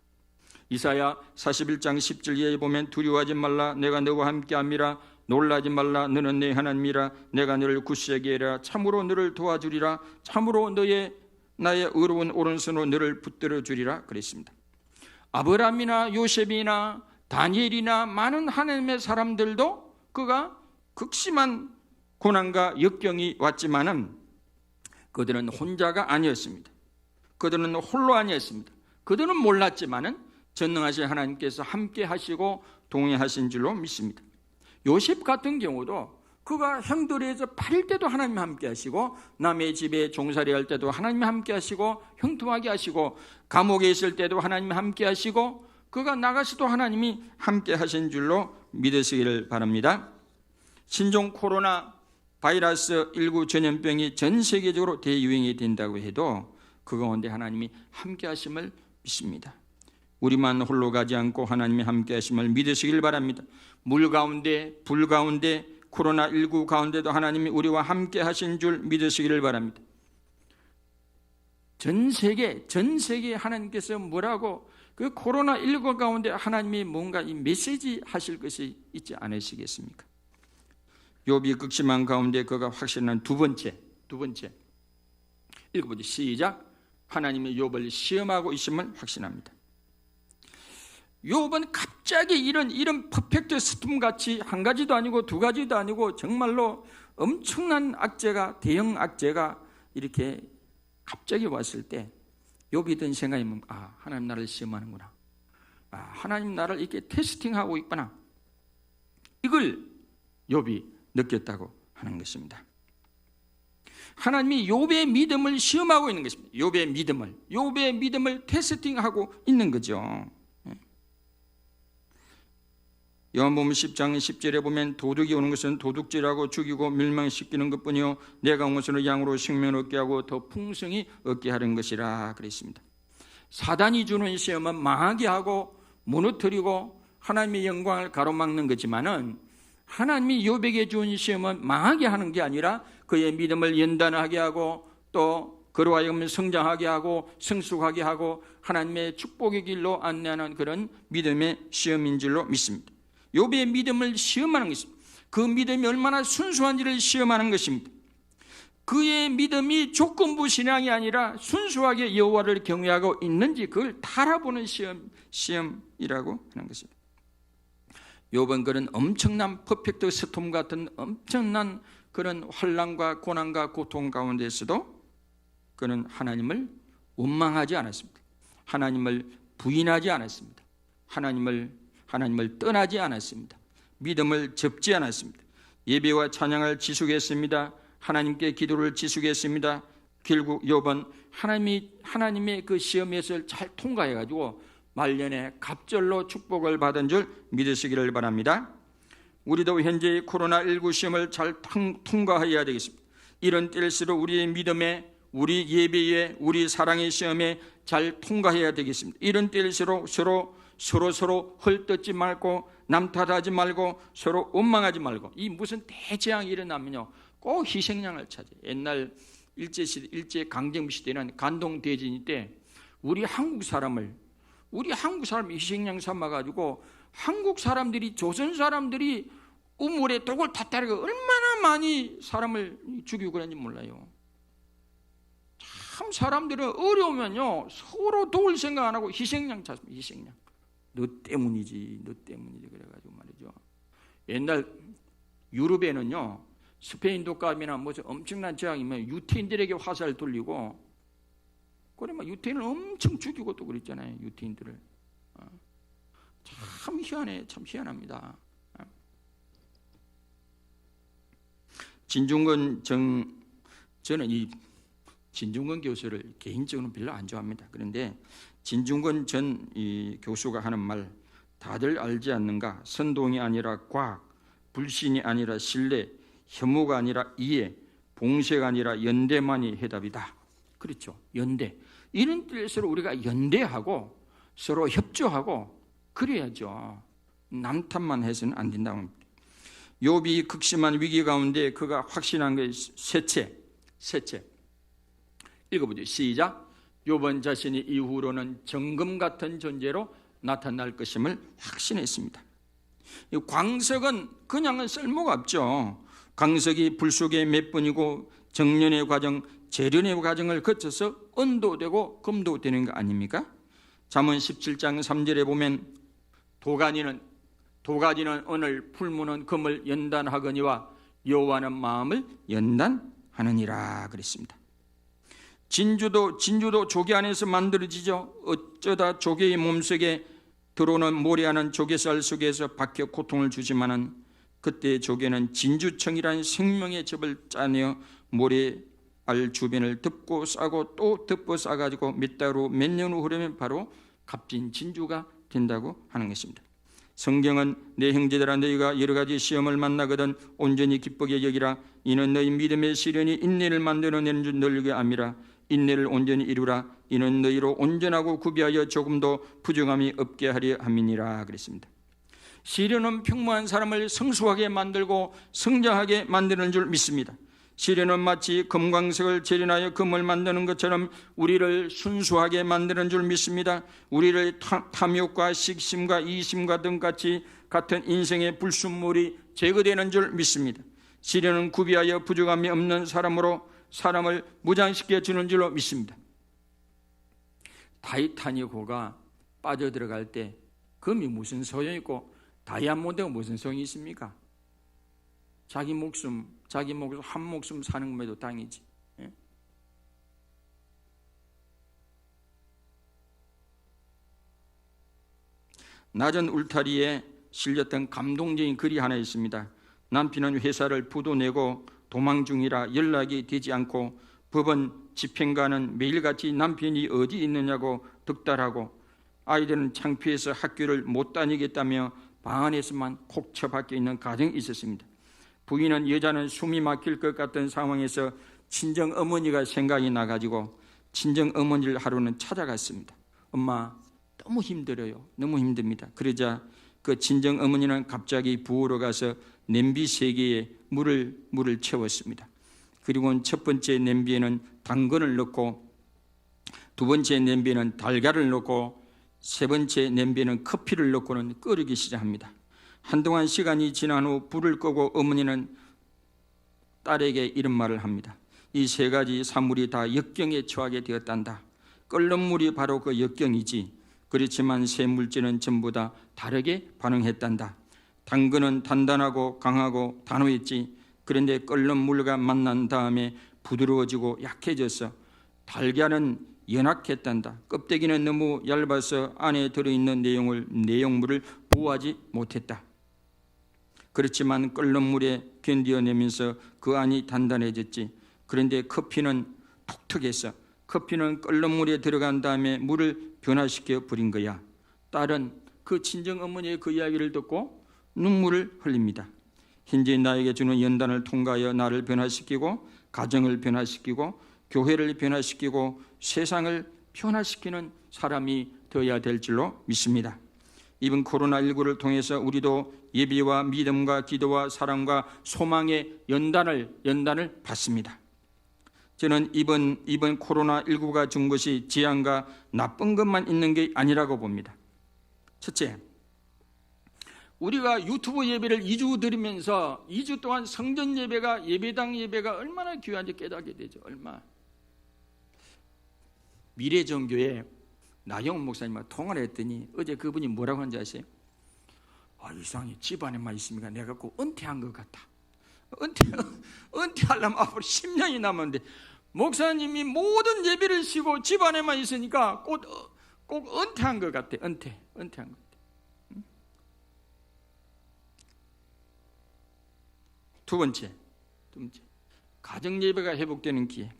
이사야 41장 10절 이하에 보면 두려워하지 말라. 내가 너와 함께 함이라. 놀라지 말라. 너는 내 하나님이라. 내가 너를 굳세게 해라. 참으로 너를 도와주리라. 참으로 나의 의로운 오른손으로 너를 붙들어 주리라 그랬습니다. 아브라함이나 요셉이나 다니엘이나 많은 하나님의 사람들도 그가 극심한 고난과 역경이 왔지만은 그들은 혼자가 아니었습니다. 그들은 홀로 아니었습니다. 그들은 몰랐지만은 전능하신 하나님께서 함께 하시고 동행하신 줄로 믿습니다. 요셉 같은 경우도 그가 형들에서 팔릴 때도 하나님 함께 하시고 남의 집에 종살이 할 때도 하나님 함께 하시고 형통하게 하시고 감옥에 있을 때도 하나님 함께 하시고 그가 나가서도 하나님이 함께 하신 줄로 믿으시기를 바랍니다. 신종 코로나 바이러스 19 전염병이 전 세계적으로 대유행이 된다고 해도 그 가운데 하나님이 함께 하심을 믿습니다. 우리만 홀로 가지 않고 하나님이 함께 하심을 믿으시길 바랍니다. 물 가운데 불 가운데 코로나19 가운데도 하나님이 우리와 함께 하신 줄 믿으시기를 바랍니다. 전 세계 하나님께서 뭐라고 그 코로나19 가운데 하나님이 뭔가 이 메시지 하실 것이 있지 않으시겠습니까? 욥이 극심한 가운데 그가 확신한 두 번째 읽어보죠. 시작. 하나님이 욥을 시험하고 있음을 확신합니다. 욥은 갑자기 이런 퍼펙트 스톰 같이 한 가지도 아니고 두 가지도 아니고 정말로 엄청난 악재가 대형 악재가 이렇게 갑자기 왔을 때 욥이 든 생각이 하나님 나를 시험하는구나. 하나님 나를 이렇게 테스팅하고 있구나. 이걸 욥이 느꼈다고 하는 것입니다. 하나님이 욥의 믿음을 시험하고 있는 것입니다. 욥의 믿음을 테스팅하고 있는 거죠. 요한복음 10장 10절에 보면 도둑이 오는 것은 도둑질하고 죽이고 멸망시키는 것뿐이요 내가 온 것은 양으로 생명을 얻게 하고 더 풍성히 얻게 하는 것이라 그랬습니다. 사단이 주는 시험은 망하게 하고 무너뜨리고 하나님의 영광을 가로막는 거지만은 하나님이 욥에게 준 시험은 망하게 하는 게 아니라 그의 믿음을 연단하게 하고 또 그로 하여금 성장하게 하고 성숙하게 하고 하나님의 축복의 길로 안내하는 그런 믿음의 시험인 줄로 믿습니다. 욥의 믿음을 시험하는 것입니다. 그 믿음이 얼마나 순수한지를 시험하는 것입니다. 그의 믿음이 조건부 신앙이 아니라 순수하게 여호와를 경외하고 있는지 그걸 달아보는 시험이라고 하는 것입니다. 욥은 그런 엄청난 퍼펙트 스톰 같은 엄청난 그런 환난과 고난과 고통 가운데서도 그는 하나님을 원망하지 않았습니다. 하나님을 부인하지 않았습니다. 하나님을 떠나지 않았습니다. 믿음을 접지 않았습니다. 예배와 찬양을 지속했습니다. 하나님께 기도를 지속했습니다. 결국 욥은 하나님의 그 시험에서 잘 통과해가지고 말년에 갑절로 축복을 받은 줄 믿으시기를 바랍니다. 우리도 현재 코로나19 시험을 잘 통과해야 되겠습니다. 이런 때일수록 우리의 믿음에, 우리 예배에, 우리 사랑의 시험에 잘 통과해야 되겠습니다. 이런 때일수록 서로 헐뜯지 말고 남 탓하지 말고 서로 원망하지 말고 이 무슨 대재앙이 일어나면요 꼭 희생양을 찾아요. 옛날 일제 강점기 시대는 간동 대진 때 우리 한국 사람을 희생양 삼아가지고 한국 사람들이 조선 사람들이 우물에 독을 탔다가 얼마나 많이 사람을 죽이고 그랬는지 몰라요. 참 사람들은 어려우면요 서로 도울 생각 안 하고 희생양 찾습니다. 희생양. 너 때문이지 그래가지고 말이죠. 옛날 유럽에는요 스페인 독감이나 무슨 엄청난 재앙이면 유태인들에게 화살 돌리고 그러면 유태인을 엄청 죽이고 또 그랬잖아요. 유태인들을 참 희한해, 참 희한합니다. 저는 이 진중권 교수를 개인적으로 별로 안 좋아합니다. 그런데 진중권 전 이 교수가 하는 말 다들 알지 않는가? 선동이 아니라 과학, 불신이 아니라 신뢰, 혐오가 아니라 이해, 봉쇄가 아니라 연대만이 해답이다. 그렇죠. 연대. 이런 때일수록 우리가 연대하고 서로 협조하고 그래야죠. 남 탓만 해서는 안 된다고 합니다. 욥이 극심한 위기 가운데 그가 확신한 게 셋째. 읽어보죠. 시작. 욥은 자신이 이후로는 정금 같은 존재로 나타날 것임을 확신했습니다. 광석은 그냥은 쓸모가 없죠. 광석이 불 속에 몇 번이고 정련의 과정, 재련의 과정을 거쳐서 은도 되고 금도 되는 거 아닙니까? 잠언 17장 3절에 보면 도가니는 은을, 풀무는 금을 연단하거니와 여호와는 마음을 연단하느니라 그랬습니다. 진주도 조개 안에서 만들어지죠. 어쩌다 조개의 몸속에 들어오는 모래하는 조개살 속에서 박혀 고통을 주지만은 그때 조개는 진주청이라는 생명의 즙을 짜내어 모래알 주변을 덮고 싸고 또 덮어 싸가지고 몇 달 후 몇 년 후 흐르면 바로 값진 진주가 된다고 하는 것입니다. 성경은 내 형제들아 너희가 여러 가지 시험을 만나거든 온전히 기쁘게 여기라. 이는 너희 믿음의 시련이 인내를 만들어내는 줄 너희에게 암이라. 인내를 온전히 이루라. 이는 너희로 온전하고 구비하여 조금도 부정함이 없게 하려 함이니라 그랬습니다. 시련은 평범한 사람을 성숙하게 만들고 성장하게 만드는 줄 믿습니다. 시련은 마치 금광석을 재련하여 금을 만드는 것처럼 우리를 순수하게 만드는 줄 믿습니다. 우리를 탐욕과 식심과 이심과 등 같은 인생의 불순물이 제거되는 줄 믿습니다. 시련은 구비하여 부족함이 없는 사람으로 사람을 무장시켜 주는 줄로 믿습니다. 타이타닉호가 빠져들어갈 때 금이 무슨 소용이 있고 다이아몬드가 무슨 소용이 있습니까? 자기 목숨 한 목숨 사는 것에도 당이지. 예? 낮은 울타리에 실렸던 감동적인 글이 하나 있습니다. 남편은 회사를 부도내고 도망 중이라 연락이 되지 않고 법원 집행관은 매일같이 남편이 어디 있느냐고 득달하고 아이들은 창피해서 학교를 못 다니겠다며 방 안에서만 콕 처박혀 있는 가정이 있었습니다. 부인은 여자는 숨이 막힐 것 같은 상황에서 친정 어머니가 생각이 나가지고 친정 어머니를 하루는 찾아갔습니다. 엄마 너무 힘들어요. 너무 힘듭니다. 그러자 그 친정 어머니는 갑자기 부엌으로 가서 냄비 3개에 물을 채웠습니다. 그리고 첫 번째 냄비에는 당근을 넣고 두 번째 냄비에는 달걀을 넣고 세 번째 냄비에는 커피를 넣고는 끓이기 시작합니다. 한동안 시간이 지난 후 불을 끄고 어머니는 딸에게 이런 말을 합니다. 이 3가지 사물이 다 역경에 처하게 되었단다. 끓는 물이 바로 그 역경이지. 그렇지만 세 물질은 전부 다 다르게 반응했단다. 당근은 단단하고 강하고 단호했지. 그런데 끓는 물과 만난 다음에 부드러워지고 약해졌어. 달걀은 연약했단다. 껍데기는 너무 얇아서 안에 들어있는 내용물을 보호하지 못했다. 그렇지만 끓는 물에 견뎌내면서 그 안이 단단해졌지. 그런데 커피는 톡톡했어. 커피는 끓는 물에 들어간 다음에 물을 변화시켜 버린 거야. 딸은 그 친정 어머니의 그 이야기를 듣고 눈물을 흘립니다. 현재 나에게 주는 연단을 통과하여 나를 변화시키고 가정을 변화시키고 교회를 변화시키고 세상을 변화시키는 사람이 되어야 될 줄로 믿습니다. 이번 코로나19를 통해서 우리도 예비와 믿음과 기도와 사랑과 소망의 연단을 받습니다. 저는 이번 코로나19가 준 것이 재앙과 나쁜 것만 있는 게 아니라고 봅니다. 첫째, 우리가 유튜브 예배를 2주 드리면서 2주 동안 성전 예배가 예배당 예배가 얼마나 귀한지 깨닫게 되죠. 얼마. 미래정교회 나경원 목사님과 통화를 했더니 어제 그분이 뭐라고 하는지 아세요? 이상하게 집안에만 있으니까 내가 꼭 은퇴한 것 같다. 은퇴하려면 앞으로 10년이 남았는데 목사님이 모든 예배를 쉬고 집안에만 있으니까 꼭 은퇴한 것 같아. 은퇴한 것 같아. 두 번째, 가정 예배가 회복되는 기회.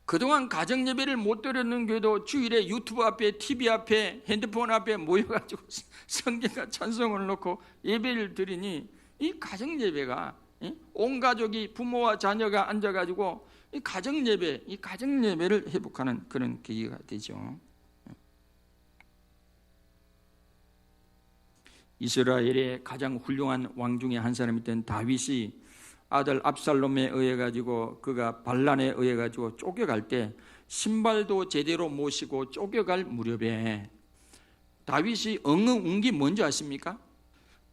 그동안 가정 예배를 못 드렸는 교회도 주일에 유튜브 앞에, TV 앞에, 핸드폰 앞에 모여가지고 성경과 찬송을 놓고 예배를 드리니 이 가정 예배가 온 가족이 부모와 자녀가 앉아가지고 이 가정 예배를 회복하는 그런 계기가 되죠. 이스라엘의 가장 훌륭한 왕 중에 한 사람이던 다윗이 아들 압살롬에 의해 가지고 그가 반란에 의해 가지고 쫓겨갈 때 신발도 제대로 못 신고 쫓겨갈 무렵에 다윗이 엉엉 게 뭔지 아십니까?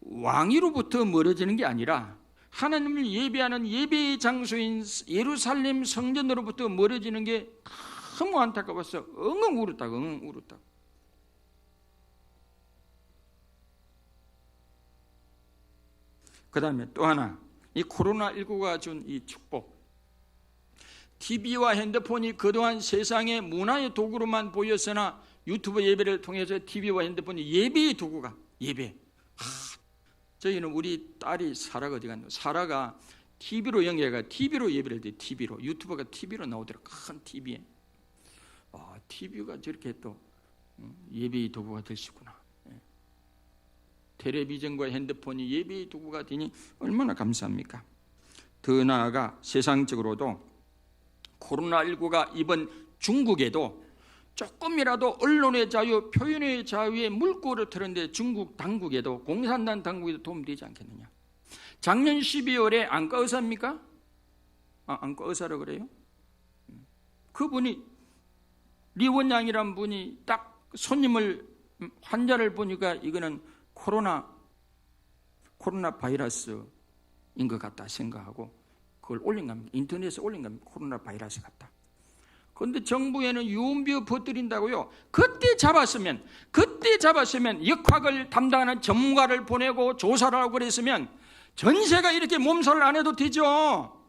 왕위로부터 멀어지는 게 아니라 하나님을 예배하는 예배의 장소인 예루살렘 성전으로부터 멀어지는 게 너무 안타까워서 엉엉 울었다. 그 다음에 또 하나, 이 코로나19가 준 이 축복. TV와 핸드폰이 그동안 세상의 문화의 도구로만 보였으나 유튜브 예배를 통해서 TV와 핸드폰이 예배의 도구가 예배. 저희는 우리 딸이 사라가 어디 갔노? 사라가 TV로 연결해가 TV로 예배를 돼. TV로 유튜브가 TV로 나오더라. 큰 TV에. TV가 저렇게 또 예배의 도구가 될 수 있구나. 텔레비전과 핸드폰이 예배의 도구가 되니 얼마나 감사합니까? 더 나아가 세상적으로도 코로나19가 이번 중국에도 조금이라도 언론의 자유, 표현의 자유에 물꼬를 트는데 중국 당국에도 공산당 당국에도 도움되지 않겠느냐. 작년 12월에 안과 의사입니까? 안과 의사라고 그래요? 그분이 리원양이란 분이 딱 환자를 보니까 이거는 코로나 바이러스인 것 같다 생각하고 그걸 올린 겁니다. 인터넷에 올린 겁니다. 코로나 바이러스 같다. 그런데 정부에는 유언비어 퍼뜨린다고요. 그때 잡았으면 역학을 담당하는 전문가를 보내고 조사를 하고 그랬으면 전세가 이렇게 몸살을 안 해도 되죠.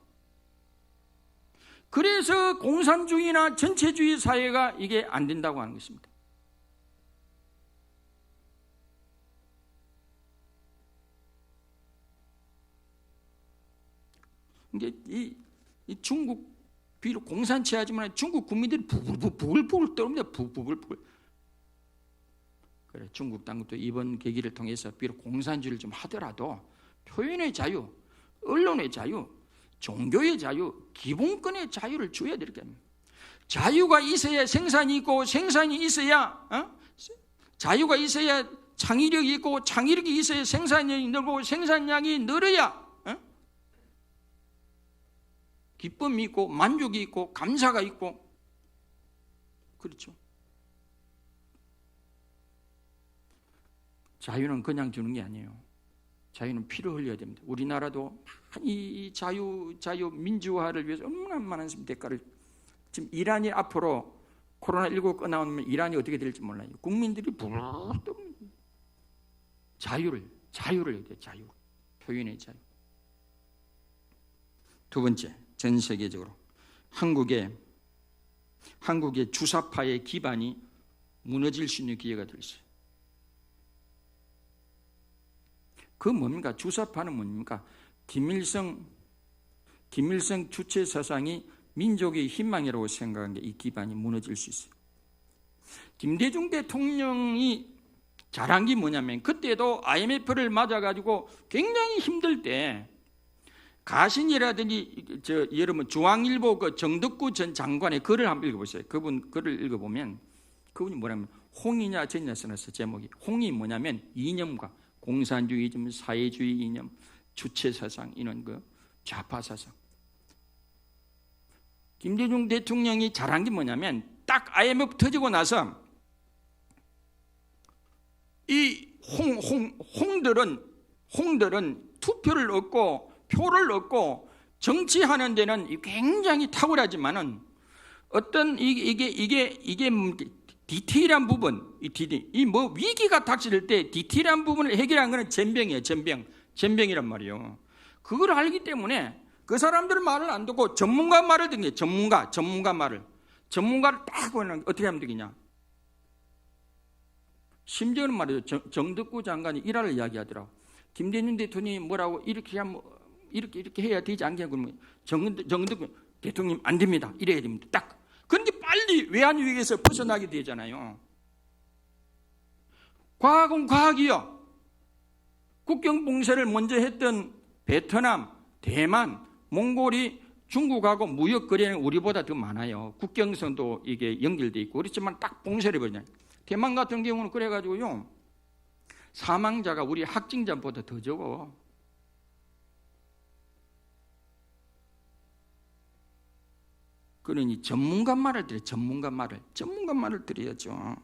그래서 공산주의나 전체주의 사회가 이게 안 된다고 하는 것입니다. 이게 이 중국 비록 공산체하지만 중국 국민들이 부글부글 떠옵니다. 부글부글. 그래, 중국 당국도 이번 계기를 통해서 비록 공산주의를 좀 하더라도 표현의 자유, 언론의 자유, 종교의 자유, 기본권의 자유를 줘야 될 겁니다. 자유가 있어야 생산이 있고, 생산이 있어야 자유가 있어야 창의력이 있고, 창의력이 있어야 생산력이 늘고, 생산량이 늘어야 기쁨이 있고, 만족이 있고, 감사가 있고, 그렇죠. 자유는 그냥 주는 게 아니에요. 자유는 피를 흘려야 됩니다. 우리나라도 이 자유 민주화를 위해서 얼마나 많은 대가를, 지금 이란이 앞으로 코로나19 끝나면 이란이 어떻게 될지 몰라요. 국민들이 자유를 해야 돼요. 자유, 표현의 자유. 두 번째, 전 세계적으로 한국의 주사파의 기반이 무너질 수 있는 기회가 될 수 있어요. 그 뭡니까? 주사파는 뭡니까? 김일성 주체 사상이 민족의 희망이라고 생각한 게 이 기반이 무너질 수 있어요. 김대중 대통령이 잘한 게 뭐냐면, 그때도 IMF를 맞아가지고 굉장히 힘들 때 가신이라든지 여러분 중앙일보 그 정덕구 전 장관의 글을 한번 읽어보세요. 그분 글을 읽어보면 그분이 뭐냐면 홍이냐 전이냐 써놨어요. 제목이. 홍이 뭐냐면 이념과 공산주의즘, 사회주의 이념, 주체사상, 이런 그 좌파사상. 김대중 대통령이 잘한 게 뭐냐면, 딱 IMF 터지고 나서 이 홍들은 투표를 얻고 표를 얻고 정치하는 데는 굉장히 탁월하지만은 어떤 이게 디테일한 부분, 이 뭐 위기가 닥칠 때 디테일한 부분을 해결한 거는 전병이에요. 전병이란 말이에요. 그걸 알기 때문에 그 사람들 말을 안 듣고 전문가 말을 듣는 게 전문가 말을. 전문가를 딱 보면 어떻게 하면 되겠냐. 심지어는 말이죠. 정덕구 장관이 일화를 이야기하더라고. 김대중 대통령이 뭐라고 이렇게 하면 이렇게 해야 되지 않겠냐. 그러면 정덕구 대통령 안 됩니다. 이래야 됩니다. 딱. 그런데 빨리 외환위기에서 벗어나게 되잖아요. 과학은 과학이요. 국경 봉쇄를 먼저 했던 베트남, 대만, 몽골이 중국하고 무역 거래는 우리보다 더 많아요. 국경선도 이게 연결돼 있고 그렇지만 딱 봉쇄를 해버리잖아요. 대만 같은 경우는 그래가지고요, 사망자가 우리 확진자보다 더 적어. 그러니 전문가 말을 들어요. 전문가 말을 들어야죠.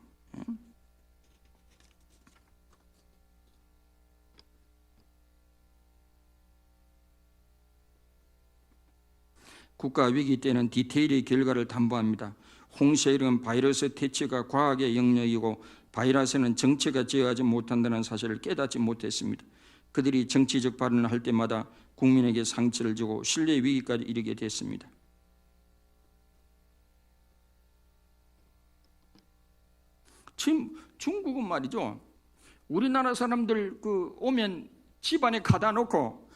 국가 위기 때는 디테일의 결과를 담보합니다. 홍세일은 바이러스 퇴치가 과학의 영역이고 바이러스는 정치가 제어하지 못한다는 사실을 깨닫지 못했습니다. 그들이 정치적 발언을 할 때마다 국민에게 상처를 주고 신뢰 위기까지 이르게 됐습니다. 지금 중국은 말이죠, 우리나라 사람들 오면 집안에 가다 놓고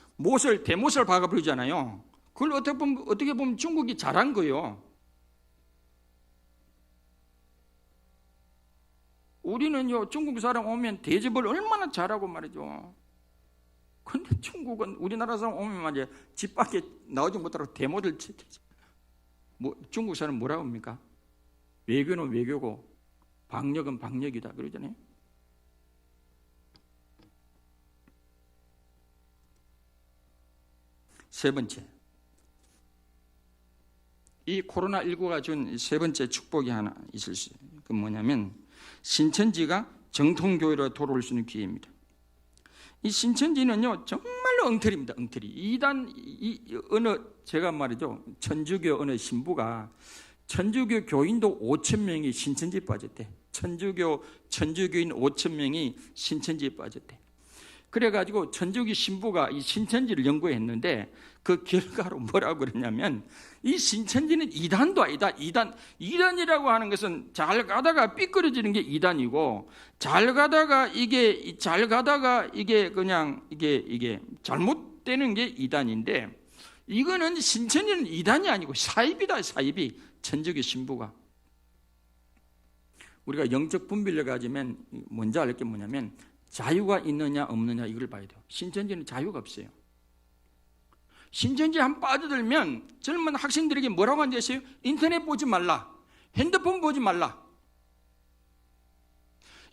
대못을 박아버리잖아요. 그걸 어떻게 보면 중국이 잘한 거예요. 우리는요, 중국 사람 오면 대접을 얼마나 잘하고 말이죠. 근데 중국은 우리나라 사람 오면 말이야, 집 밖에 나오지 못하고 대못을 중국 사람 뭐라고 합니까? 외교는 외교고 방역은 방역이다 그러잖아요. 세 번째, 이 코로나19가 준 세 번째 축복이 하나 있을 수 있어요. 그 뭐냐면 신천지가 정통교회로 돌아올 수 있는 기회입니다. 이 신천지는요 정말로 엉터리입니다. 엉터리. 제가 말이죠, 천주교 어느 신부가 천주교 교인도 5,000명이 신천지에 빠졌대. 천주교인 5,000명이 신천지에 빠졌대. 그래가지고 천주교 신부가 이 신천지를 연구했는데 그 결과로 뭐라고 그러냐면, 이 신천지는 이단도 아니다. 이단이라고 하는 것은 잘 가다가 삐뚤어지는 게 이단이고, 잘 가다가 이게 그냥 이게 잘못되는 게 이단인데, 이거는 신천지는 이단이 아니고 사입이다. 사입이 천주교 신부가. 우리가 영적 분별력 가지면 먼저 알 게 뭐냐면 자유가 있느냐 없느냐 이걸 봐야 돼요. 신천지는 자유가 없어요. 신천지에 한 빠져들면 젊은 학생들에게 뭐라고 한댔어요? 인터넷 보지 말라, 핸드폰 보지 말라.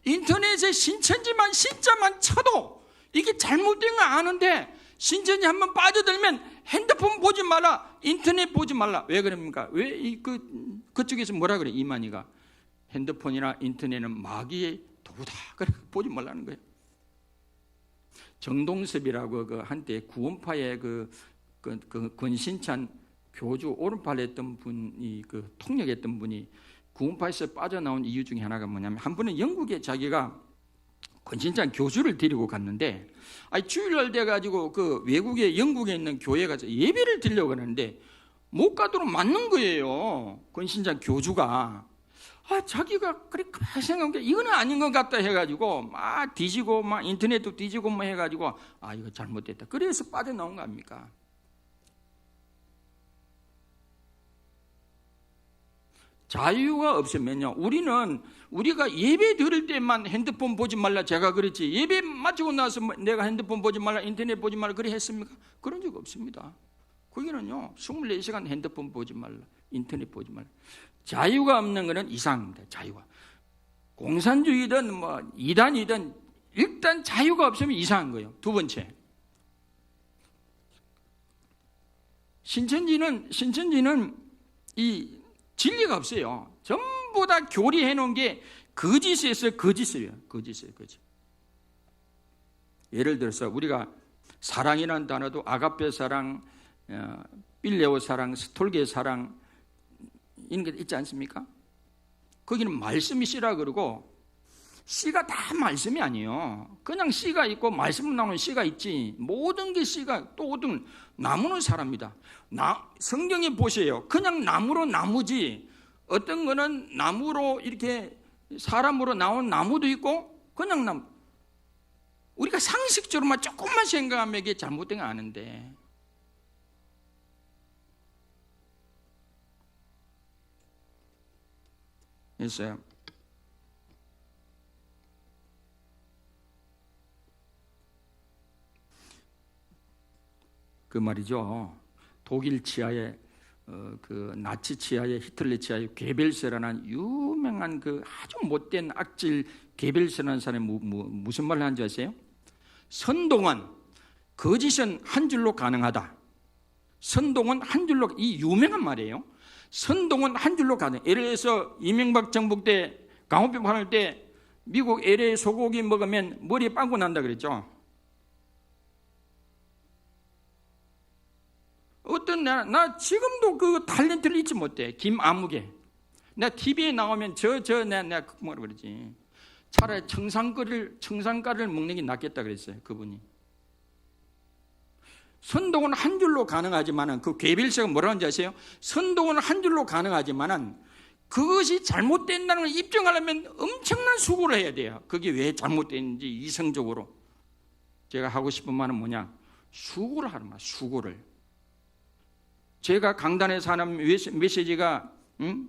인터넷에 신천지만 신자만 쳐도 이게 잘못된 거 아는데 신천지 한번 빠져들면 핸드폰 보지 마라, 인터넷 보지 말라. 왜 그럽니까? 왜 그쪽에서 뭐라 그래? 이만희가 핸드폰이나 인터넷은 마귀의 도구다. 그래 보지 말라는 거예요. 정동섭이라고 그 한때 구원파의 그 권신찬 교주 오른팔 했던 분이 그 통역했던 분이 구원파에서 빠져나온 이유 중에 하나가 뭐냐면 한 번은 영국에 자기가 권신찬 교주를 데리고 갔는데 주일날 돼가지고 그 외국에 영국에 있는 교회 가서 예배를 드리려고 하는데 못 가도록 맞는 거예요. 권신찬 교주가. 자기가 그래 가만히 생각한 게 이거는 아닌 것 같다 해가지고 막 뒤지고 막 인터넷도 뒤지고 뭐 해가지고 이거 잘못됐다. 그래서 빠져나온 거 아닙니까? 자유가 없으면요, 우리가 예배 드릴 때만 핸드폰 보지 말라 제가 그랬지, 예배 마치고 나서 내가 핸드폰 보지 말라, 인터넷 보지 말라 그래 했습니까? 그런 적 없습니다. 거기는요 24시간 핸드폰 보지 말라, 인터넷 보지 말라. 자유가 없는 것은 이상입니다. 자유가. 공산주의든 뭐 이단이든 일단 자유가 없으면 이상한 거예요. 두 번째, 신천지는 이 진리가 없어요. 전부 다 교리해 놓은 게 거짓이었어요. 거짓이에요. 거짓. 예를 들어서 우리가 사랑이라는 단어도 아가페 사랑, 필레오 사랑, 스톨게 사랑 이런 게 있지 않습니까? 거기는 말씀이 씨라 그러고 씨가 다 말씀이 아니에요. 그냥 씨가 있고 말씀 나오는 씨가 있지, 모든 게 씨가 또 어떤 나무는 사람이다. 성경에 보세요. 그냥 나무로 나무지 어떤 거는 나무로 이렇게 사람으로 나온 나무도 있고 그냥 나무. 우리가 상식적으로만 조금만 생각하면 이게 잘못된 거 아는데 그래서 그 말이죠. 독일 치하에 그 나치 치하에 히틀러 치하에 괴벨스라는 유명한 그 아주 못된 악질 괴벨스라는 사람이 무슨 말을 하는지 아세요? 선동은 거짓은 한 줄로 가능하다. 선동은 한 줄로, 이 유명한 말이에요. 선동은 한 줄로 가능. 예를 들어서 이명박 정부 때 강호병 화낼 때 미국 LA 소고기 먹으면 머리에 빵꾸 난다 그랬죠. 어떤 나 지금도 그 탤런트를 잊지 못해. 김아무개. 나 TV에 나오면 내가 뭐라 그러지. 차라리 청산가를 먹는 게 낫겠다 그랬어요. 그분이. 선동은 한 줄로 가능하지만은 그 괴벨스가 뭐라고 하는지 아세요? 선동은 한 줄로 가능하지만은 그것이 잘못된다는 걸 입증하려면 엄청난 수고를 해야 돼요. 그게 왜 잘못됐는지 이성적으로. 제가 하고 싶은 말은 뭐냐? 수고를 하는 거야. 수고를. 제가 강단에서 하는 메시지가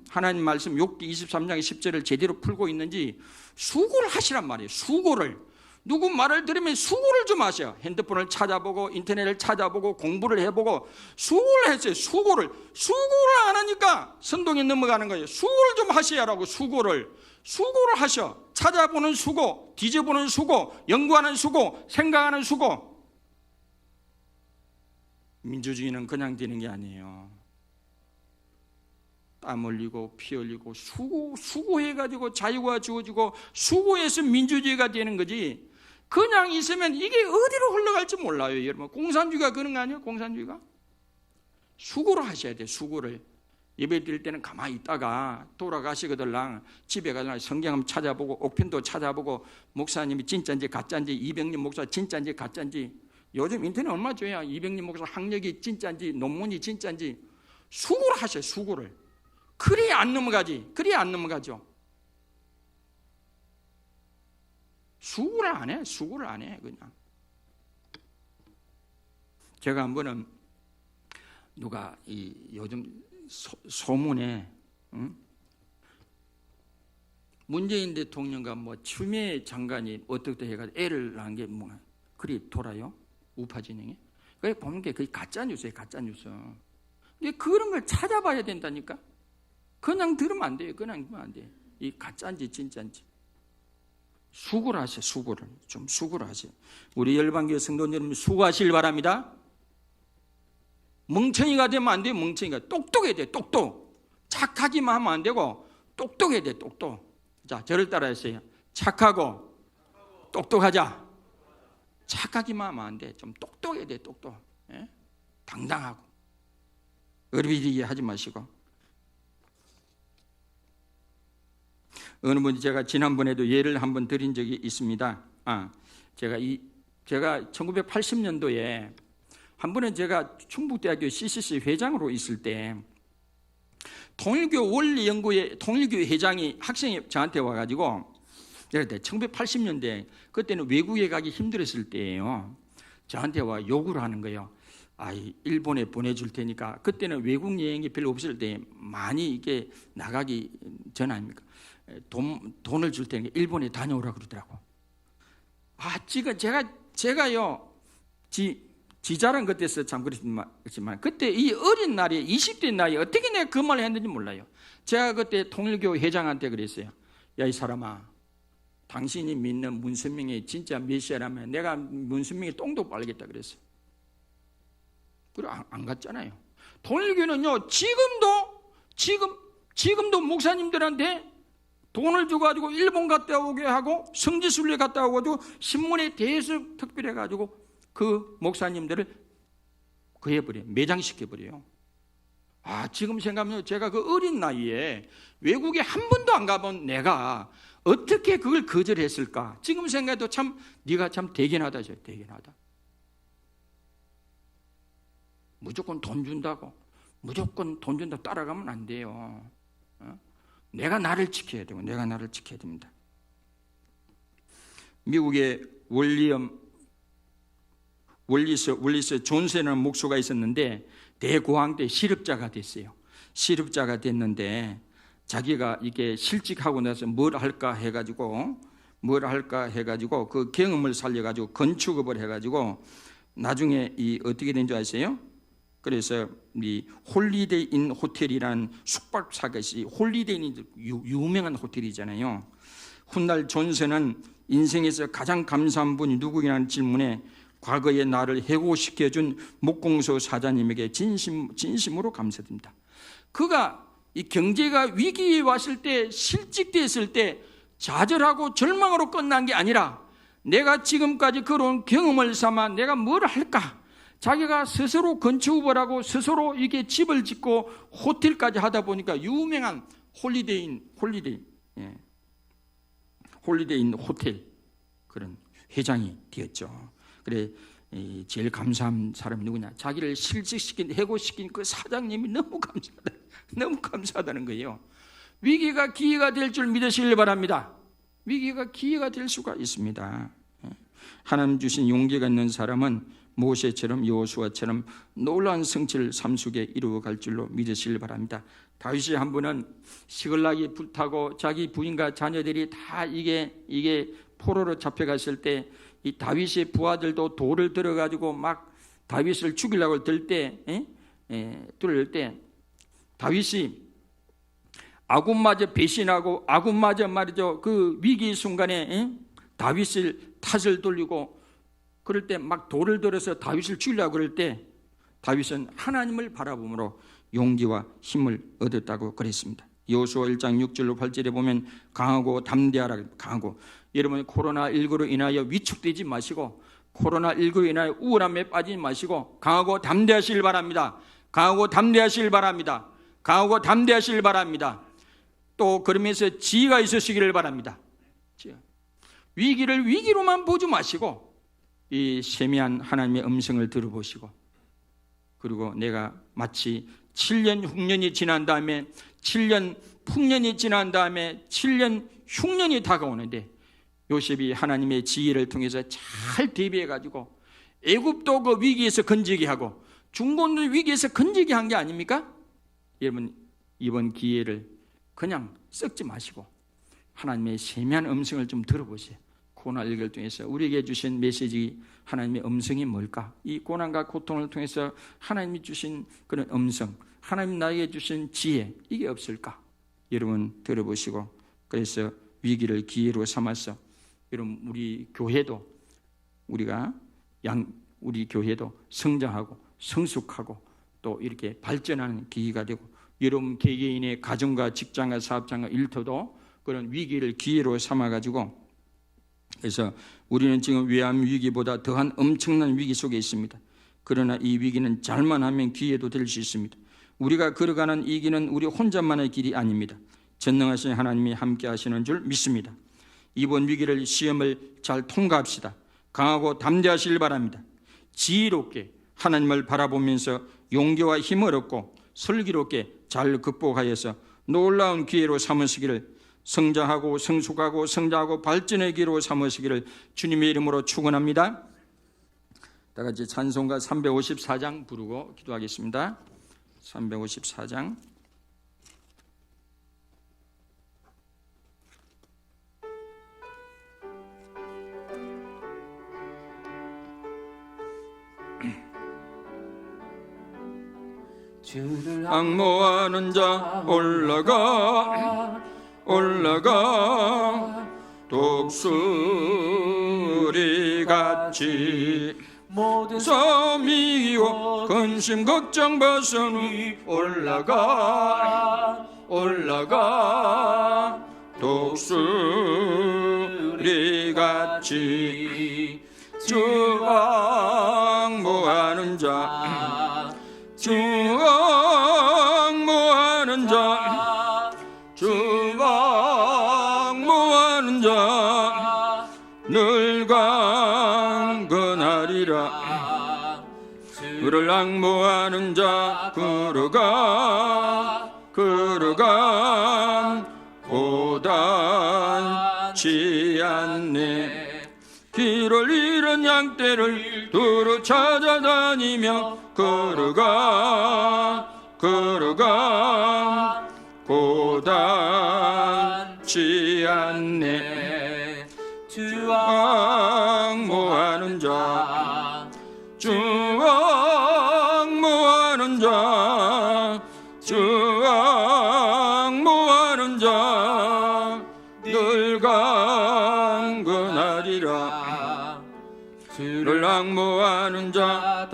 하나님 말씀 욥기 23장의 10절을 제대로 풀고 있는지 수고를 하시란 말이에요. 수고를. 누구 말을 들으면 수고를 좀 하세요. 핸드폰을 찾아보고 인터넷을 찾아보고 공부를 해보고 수고를 했어요. 수고를 안 하니까 선동에 넘어가는 거예요. 수고를 좀 하셔야라고. 수고를 하셔. 찾아보는 수고, 뒤져보는 수고, 연구하는 수고, 생각하는 수고. 민주주의는 그냥 되는 게 아니에요. 땀 흘리고 피 흘리고 수고해가지고 자유가 주어지고 수고해서 민주주의가 되는 거지. 그냥 있으면 이게 어디로 흘러갈지 몰라요. 여러분, 공산주의가 그런 거 아니에요? 공산주의가 수고를 하셔야 돼요. 수고를. 예배 드릴 때는 가만히 있다가 돌아가시거들랑 집에 가서 성경 한번 찾아보고 옥편도 찾아보고 목사님이 진짜인지 가짜인지, 이병림 목사 진짜인지 가짜인지. 요즘 인터넷 얼마 줘야 이병림 목사 학력이 진짜인지 논문이 진짜인지. 수고를 하셔요. 수고를. 그래야 안 넘어가지. 그래야 안 넘어가죠. 수고를 안 해. 그냥. 제가 한 번은 누가 이 요즘 소문에 문재인 대통령과 뭐 추미애 장관이 어떻게 해가지고 애를 낳은 게 뭐 그리 돌아요? 우파 진영에. 그게 보는 게 그게 가짜 뉴스예요, 가짜 뉴스. 근데 그런 걸 찾아봐야 된다니까. 그냥 들으면 안 돼요. 그냥 들으면 안 돼요. 이 가짜인지 진짜인지. 수고를 하세요. 수고를 좀 수고를 하세요. 우리 열방교회 성도님 여러분 수고하시길 바랍니다. 멍청이가 되면 안 돼요. 멍청이가 똑똑해야 돼. 똑똑. 착하기만 하면 안 되고 똑똑해야 돼. 똑똑. 자, 저를 따라하세요. 착하고 똑똑하자. 착하기만 하면 안 돼. 좀 똑똑해야 돼. 똑똑. 예? 당당하고 어리비리게 하지 마시고. 어느 분이 제가 지난번에도 예를 한번 드린 적이 있습니다. 제가 1980년도에 한 번은 제가 충북대학교 CCC 회장으로 있을 때 통일교 원리연구회 통일교 회장이 학생이 저한테 와가지고 1980년대 그때는 외국에 가기 힘들었을 때예요. 저한테 와 요구를 하는 거예요. 일본에 보내줄 테니까 그때는 외국 여행이 별로 없을 때 많이 이게 나가기 전 아닙니까? 돈을 줄 테니까 일본에 다녀오라 그러더라고. 지금 제가요 지자랑 그때서 참 그렇지만 그때 이 어린 나이에 20대 나이에 어떻게 내가 그 말을 했는지 몰라요. 제가 그때 통일교 회장한테 그랬어요. 야, 이 사람아, 당신이 믿는 문선명이 진짜 메시아라면 내가 문선명이 똥도 빨겠다 그랬어요. 그래 안 갔잖아요. 통일교는요 지금도 목사님들한테 돈을 줘가지고 일본 갔다 오게 하고 성지순례 갔다 오가지고 신문에 대해서 특별해가지고 그 목사님들을 그해버려요. 매장시켜버려요. 지금 생각하면 제가 그 어린 나이에 외국에 한 번도 안 가본 내가 어떻게 그걸 거절했을까? 지금 생각해도 참 네가 참 대견하다. 대견하다. 무조건 돈 준다고 따라가면 안 돼요. 내가 나를 지켜야 됩니다. 미국의 월리스 존슨이라는 목수가 있었는데 대고황 때 실업자가 됐어요. 실업자가 됐는데 자기가 이게 실직하고 나서 뭘 할까 해가지고 그 경험을 살려가지고 건축업을 해가지고 나중에 어떻게 된 줄 아세요? 그래서 이 홀리데이 인 호텔이라는 숙박사가 있어요. 홀리데이 인 유명한 호텔이잖아요. 훗날 존슨은 인생에서 가장 감사한 분이 누구냐는 질문에 과거의 나를 해고시켜준 목공소 사장님에게 진심으로 감사드립니다. 그가 이 경제가 위기에 왔을 때 실직됐을 때 좌절하고 절망으로 끝난 게 아니라 내가 지금까지 걸어온 경험을 삼아 내가 뭘 할까? 자기가 스스로 건축업을 하고 스스로 이게 집을 짓고 호텔까지 하다 보니까 유명한 홀리데이 인 호텔 그런 회장이 되었죠. 그래 제일 감사한 사람이 누구냐? 자기를 실직시킨 해고시킨 그 사장님이 너무 감사하다는 거예요. 위기가 기회가 될 줄 믿으시길 바랍니다. 위기가 기회가 될 수가 있습니다. 하나님 주신 용기가 있는 사람은 모세처럼 여호수아처럼 놀라운 성취를 삶 속에 이루어갈 줄로 믿으시길 바랍니다. 다윗이 한 번은 시글락이 불타고 자기 부인과 자녀들이 다 이게 포로로 잡혀갔을 때 이 다윗의 부하들도 돌을 들어가지고 막 다윗을 죽이려고 들 때 다윗이 아군마저 배신하고 아군마저 말이죠 그 위기 순간에 다윗을 탓을 돌리고 그럴 때 막 돌을 들어서 다윗을 죽이려고 그럴 때 다윗은 하나님을 바라봄으로 용기와 힘을 얻었다고 그랬습니다. 여호수아 1장 6절로 8절에 보면 강하고 담대하라. 강하고 여러분 코로나19로 인하여 위축되지 마시고 코로나19로 인하여 우울함에 빠지지 마시고 강하고 담대하시길 바랍니다. 강하고 담대하시길 바랍니다. 강하고 담대하시길 바랍니다. 또 그러면서 지혜가 있으시기를 바랍니다. 위기를 위기로만 보지 마시고 이 세미한 하나님의 음성을 들어보시고 그리고 내가 마치 7년 흉년이 지난 다음에 7년 풍년이 지난 다음에 7년 흉년이 다가오는데 요셉이 하나님의 지혜를 통해서 잘 대비해가지고 애굽도 그 위기에서 건지게 하고 중고는 위기에서 건지게 한 게 아닙니까? 여러분, 이번 기회를 그냥 썩지 마시고 하나님의 세미한 음성을 좀 들어보세요. 고난을 통해서 우리에게 주신 메시지, 하나님의 음성이 뭘까? 이 고난과 고통을 통해서 하나님이 주신 그런 음성, 하나님 나에게 주신 지혜, 이게 없을까? 여러분 들어보시고, 그래서 위기를 기회로 삼아서 여러분 우리 교회도 우리 교회도 성장하고 성숙하고 또 이렇게 발전하는 기회가 되고, 여러분 개개인의 가정과 직장과 사업장과 일터도 그런 위기를 기회로 삼아가지고, 그래서 우리는 지금 외환 위기보다 더한 엄청난 위기 속에 있습니다. 그러나 이 위기는 잘만 하면 기회도 될 수 있습니다. 우리가 걸어가는 이 길은 우리 혼자만의 길이 아닙니다. 전능하신 하나님이 함께 하시는 줄 믿습니다. 이번 위기를, 시험을 잘 통과합시다. 강하고 담대하시길 바랍니다. 지혜롭게 하나님을 바라보면서 용기와 힘을 얻고 슬기롭게 잘 극복하여서 놀라운 기회로 삼으시기를, 성장하고 성숙하고 성장하고 발전의 기회로 삼으시기를 주님의 이름으로 축원합니다. 다 같이 찬송가 354장 부르고 기도하겠습니다. 354장. 주를 악모하는 자 올라가 독수리같이 모든 섬이고 근심 걱정 벗어니 올라가 독수리같이 주 악모하는 자 악모하는 늘 강건하리라. 그를 악모하는 자 걸어가 고단치 않네. 길을 잃은 양떼를 두루 찾아다니며 걸어가 고단치 않네. 주 악모하는 자 늘 강건하리라. 주를 악모하는 자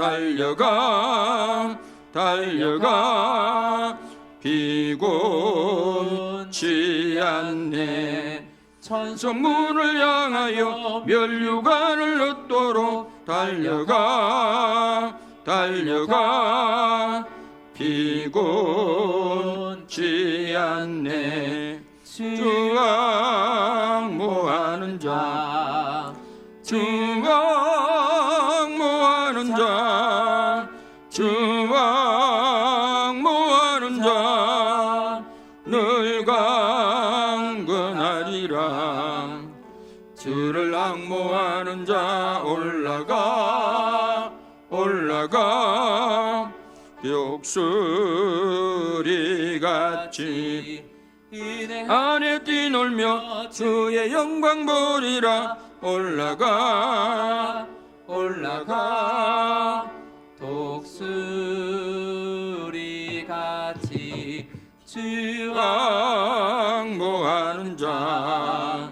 달려가 비곤치 않네. 천성문을 향하여 멸류관을 얻도록 달려가 비곤치 않네. 주 악모하는 자 늘 강건하리라. 주를 악모하는 자 올라가 독수리같이 안에 뛰놀며 주의 영광 보리라. 올라가 독수리같이 주 악모하는 자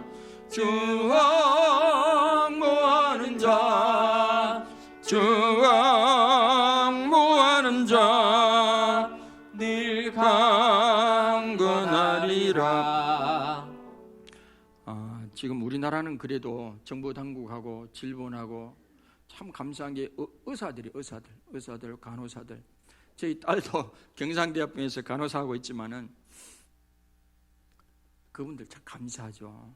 늘 강건하리라. 지금 우리나라는 그래도 정부 당국하고 질본하고 참 감사한 게 의사들, 간호사들. 저희 딸도 경상대학병원에서 간호사하고 있지만은 그분들 참 감사하죠.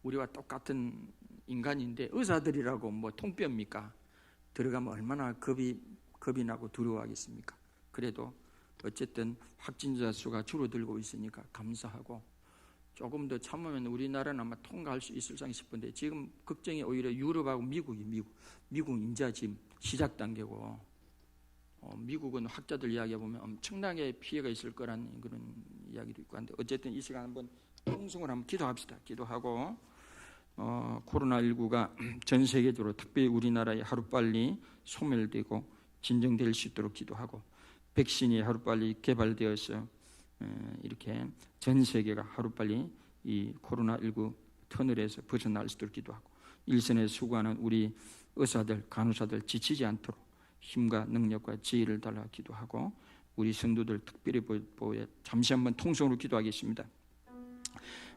우리와 똑같은 인간인데 의사들이라고 뭐 통뼈입니까? 들어가면 얼마나 겁이 나고 두려워하겠습니까? 그래도 어쨌든 확진자 수가 줄어들고 있으니까 감사하고, 조금 더 참으면 우리나라는 아마 통과할 수 있을까 싶은데, 지금 걱정이 오히려 유럽하고 미국 인자 지금 시작 단계고, 미국은 학자들 이야기해 보면 엄청나게 피해가 있을 거라는 그런 이야기도 있고 한데 어쨌든 이 시간 한번 통성을 한번 기도합시다. 기도하고 코로나19가 전 세계적으로 특별히 우리나라에 하루빨리 소멸되고 진정될 수 있도록 기도하고 백신이 하루빨리 개발되어서 이렇게 전 세계가 하루빨리 이 코로나19 터널에서 벗어날 수 있도록 기도하고 일선에 수고하는 우리 의사들, 간호사들 지치지 않도록 힘과 능력과 지혜를 달라 기도하고 우리 성도들 특별히 보호해 잠시 한번 통성으로 기도하겠습니다.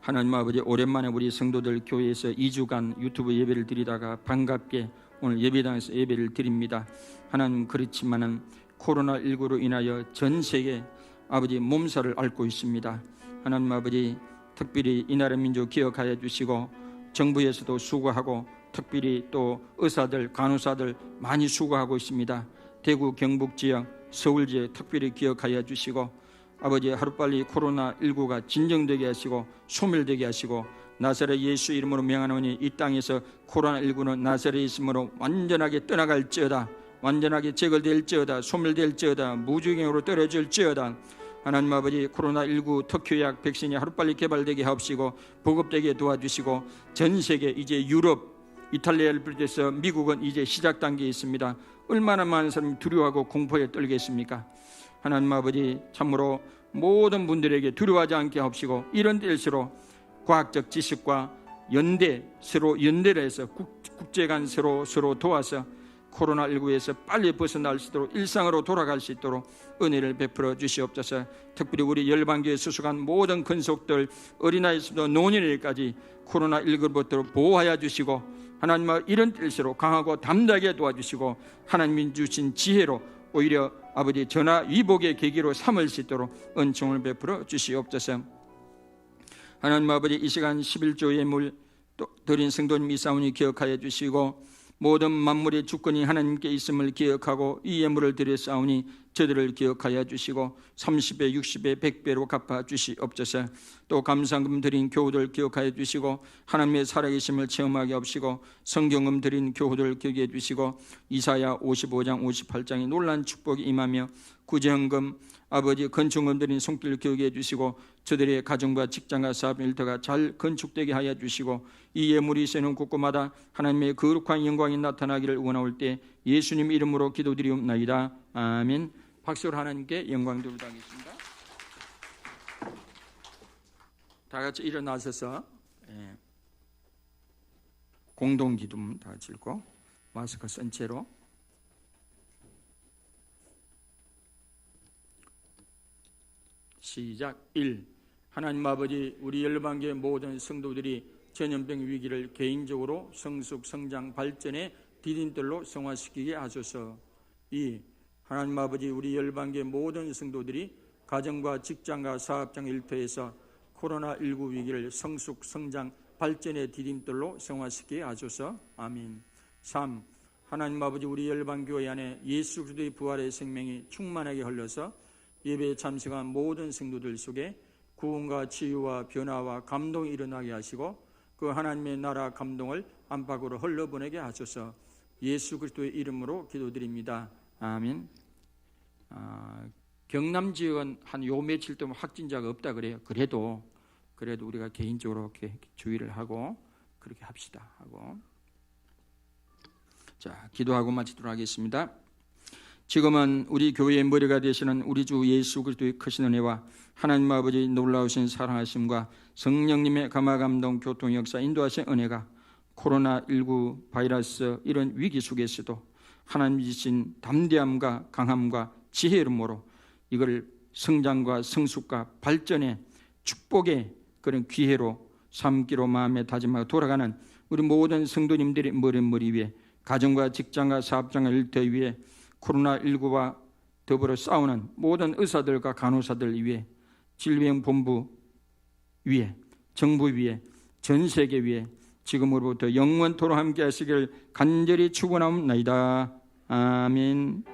하나님 아버지, 오랜만에 우리 성도들 교회에서 2주간 유튜브 예배를 드리다가 반갑게 오늘 예배당에서 예배를 드립니다. 하나님, 그렇지만은 코로나19로 인하여 전 세계 아버지 몸살을 앓고 있습니다. 하나님 아버지, 특별히 이 나라 민족 기억하여 주시고 정부에서도 수고하고 특별히 또 의사들, 간호사들 많이 수고하고 있습니다. 대구, 경북 지역, 서울 지역 특별히 기억하여 주시고 아버지, 하루빨리 코로나19가 진정되게 하시고 소멸되게 하시고 나사렛 예수 이름으로 명하노니 이 땅에서 코로나19는 나사렛 예수님으로 완전하게 떠나갈지어다. 완전하게 제거될지어다. 소멸될지어다. 무주경으로 떨어질지어다. 하나님 아버지, 코로나19 특효약 백신이 하루빨리 개발되게 하옵시고 보급되게 도와주시고 전 세계 이제 유럽, 이탈리아를 비롯해서 미국은 이제 시작 단계에 있습니다. 얼마나 많은 사람이 두려워하고 공포에 떨겠습니까? 하나님 아버지, 참으로 모든 분들에게 두려워하지 않게 하옵시고 이런 때일수록 과학적 지식과 서로 연대를 해서 국제 간 서로 도와서 코로나19에서 빨리 벗어날 수 있도록 일상으로 돌아갈 수 있도록 은혜를 베풀어 주시옵소서. 특별히 우리 열방교회 수속한 모든 근속들, 어린아이에서부터 노년에까지 코로나19부터 보호하여 주시고 하나님 이런 때일수록 강하고 담대하게 도와주시고 하나님이 주신 지혜로 오히려 아버지 전화 위복의 계기로 삼을 수 있도록 은총을 베풀어 주시옵소서. 하나님 아버지, 이 시간 11조 예물 드린 성도님 이사오니 기억하여 주시고 모든 만물의 주권이 하나님께 있음을 기억하고 이 예물을 드렸사오니 저들을 기억하여 주시고 30배, 60배, 100배로 갚아 주시옵소서. 또 감사금 드린 교우들 기억하여 주시고 하나님의 살아계심을 체험하게 하시고 성경금 드린 교우들 기억해 주시고 이사야 55장, 58장의 놀란 축복이 임하며 구제헌금, 아버지 건축금 드린 손길 기억해 주시고 저들의 가정과 직장과 사업 일터가 잘 건축되게 하여 주시고 이 예물이 세는 곳곳마다 하나님의 거룩한 영광이 나타나기를 원하올 때 예수님 이름으로 기도드리옵나이다. 아멘. 박수로 하나님께 영광 돌리겠습니다. 다 같이 일어나셔서 공동 기도문 다 같이 읽고 마스크 쓴 채로 시작. 1. 하나님 아버지, 우리 열방교회 모든 성도들이 전염병 위기를 개인적으로 성숙, 성장, 발전의 디딤돌로 성화시키게 하소서. 2. 하나님 아버지, 우리 열방교회 모든 성도들이 가정과 직장과 사업장 일터에서 코로나19 위기를 성숙, 성장, 발전의 디딤돌로 성화시키게 하소서. 아멘. 3. 하나님 아버지, 우리 열방교회 안에 예수 그리스도의 부활의 생명이 충만하게 흘러서 예배에 참석한 모든 성도들 속에 구원과 치유와 변화와 감동이 일어나게 하시고 그 하나님의 나라 감동을 안팎으로 흘러보내게 하소서. 예수 그리스도의 이름으로 기도드립니다. 아멘. 경남 지역은 한 요 며칠 동안 확진자가 없다 그래요. 그래도 우리가 개인적으로 이렇게 주의를 하고 그렇게 합시다 하고. 자, 기도하고 마치도록 하겠습니다. 지금은 우리 교회의 머리가 되시는 우리 주 예수 그리스도의 크신 은혜와 하나님 아버지 놀라우신 사랑하심과 성령님의 감화감동 교통 역사 인도하신 은혜가 코로나19 바이러스 이런 위기 속에서도 하나님 주신 담대함과 강함과 지혜로므로 이걸 성장과 성숙과 발전의 축복의 그런 기회로 삼기로 마음에 다짐하고 돌아가는 우리 모든 성도님들의 머리 위에 가정과 직장과 사업장과 일터 위에 코로나19와 더불어 싸우는 모든 의사들과 간호사들 위에 질병본부 위에 정부 위에 전 세계 위에 지금으로부터 영원토록 함께 하시기를 간절히 축원하옵나이다. 아멘.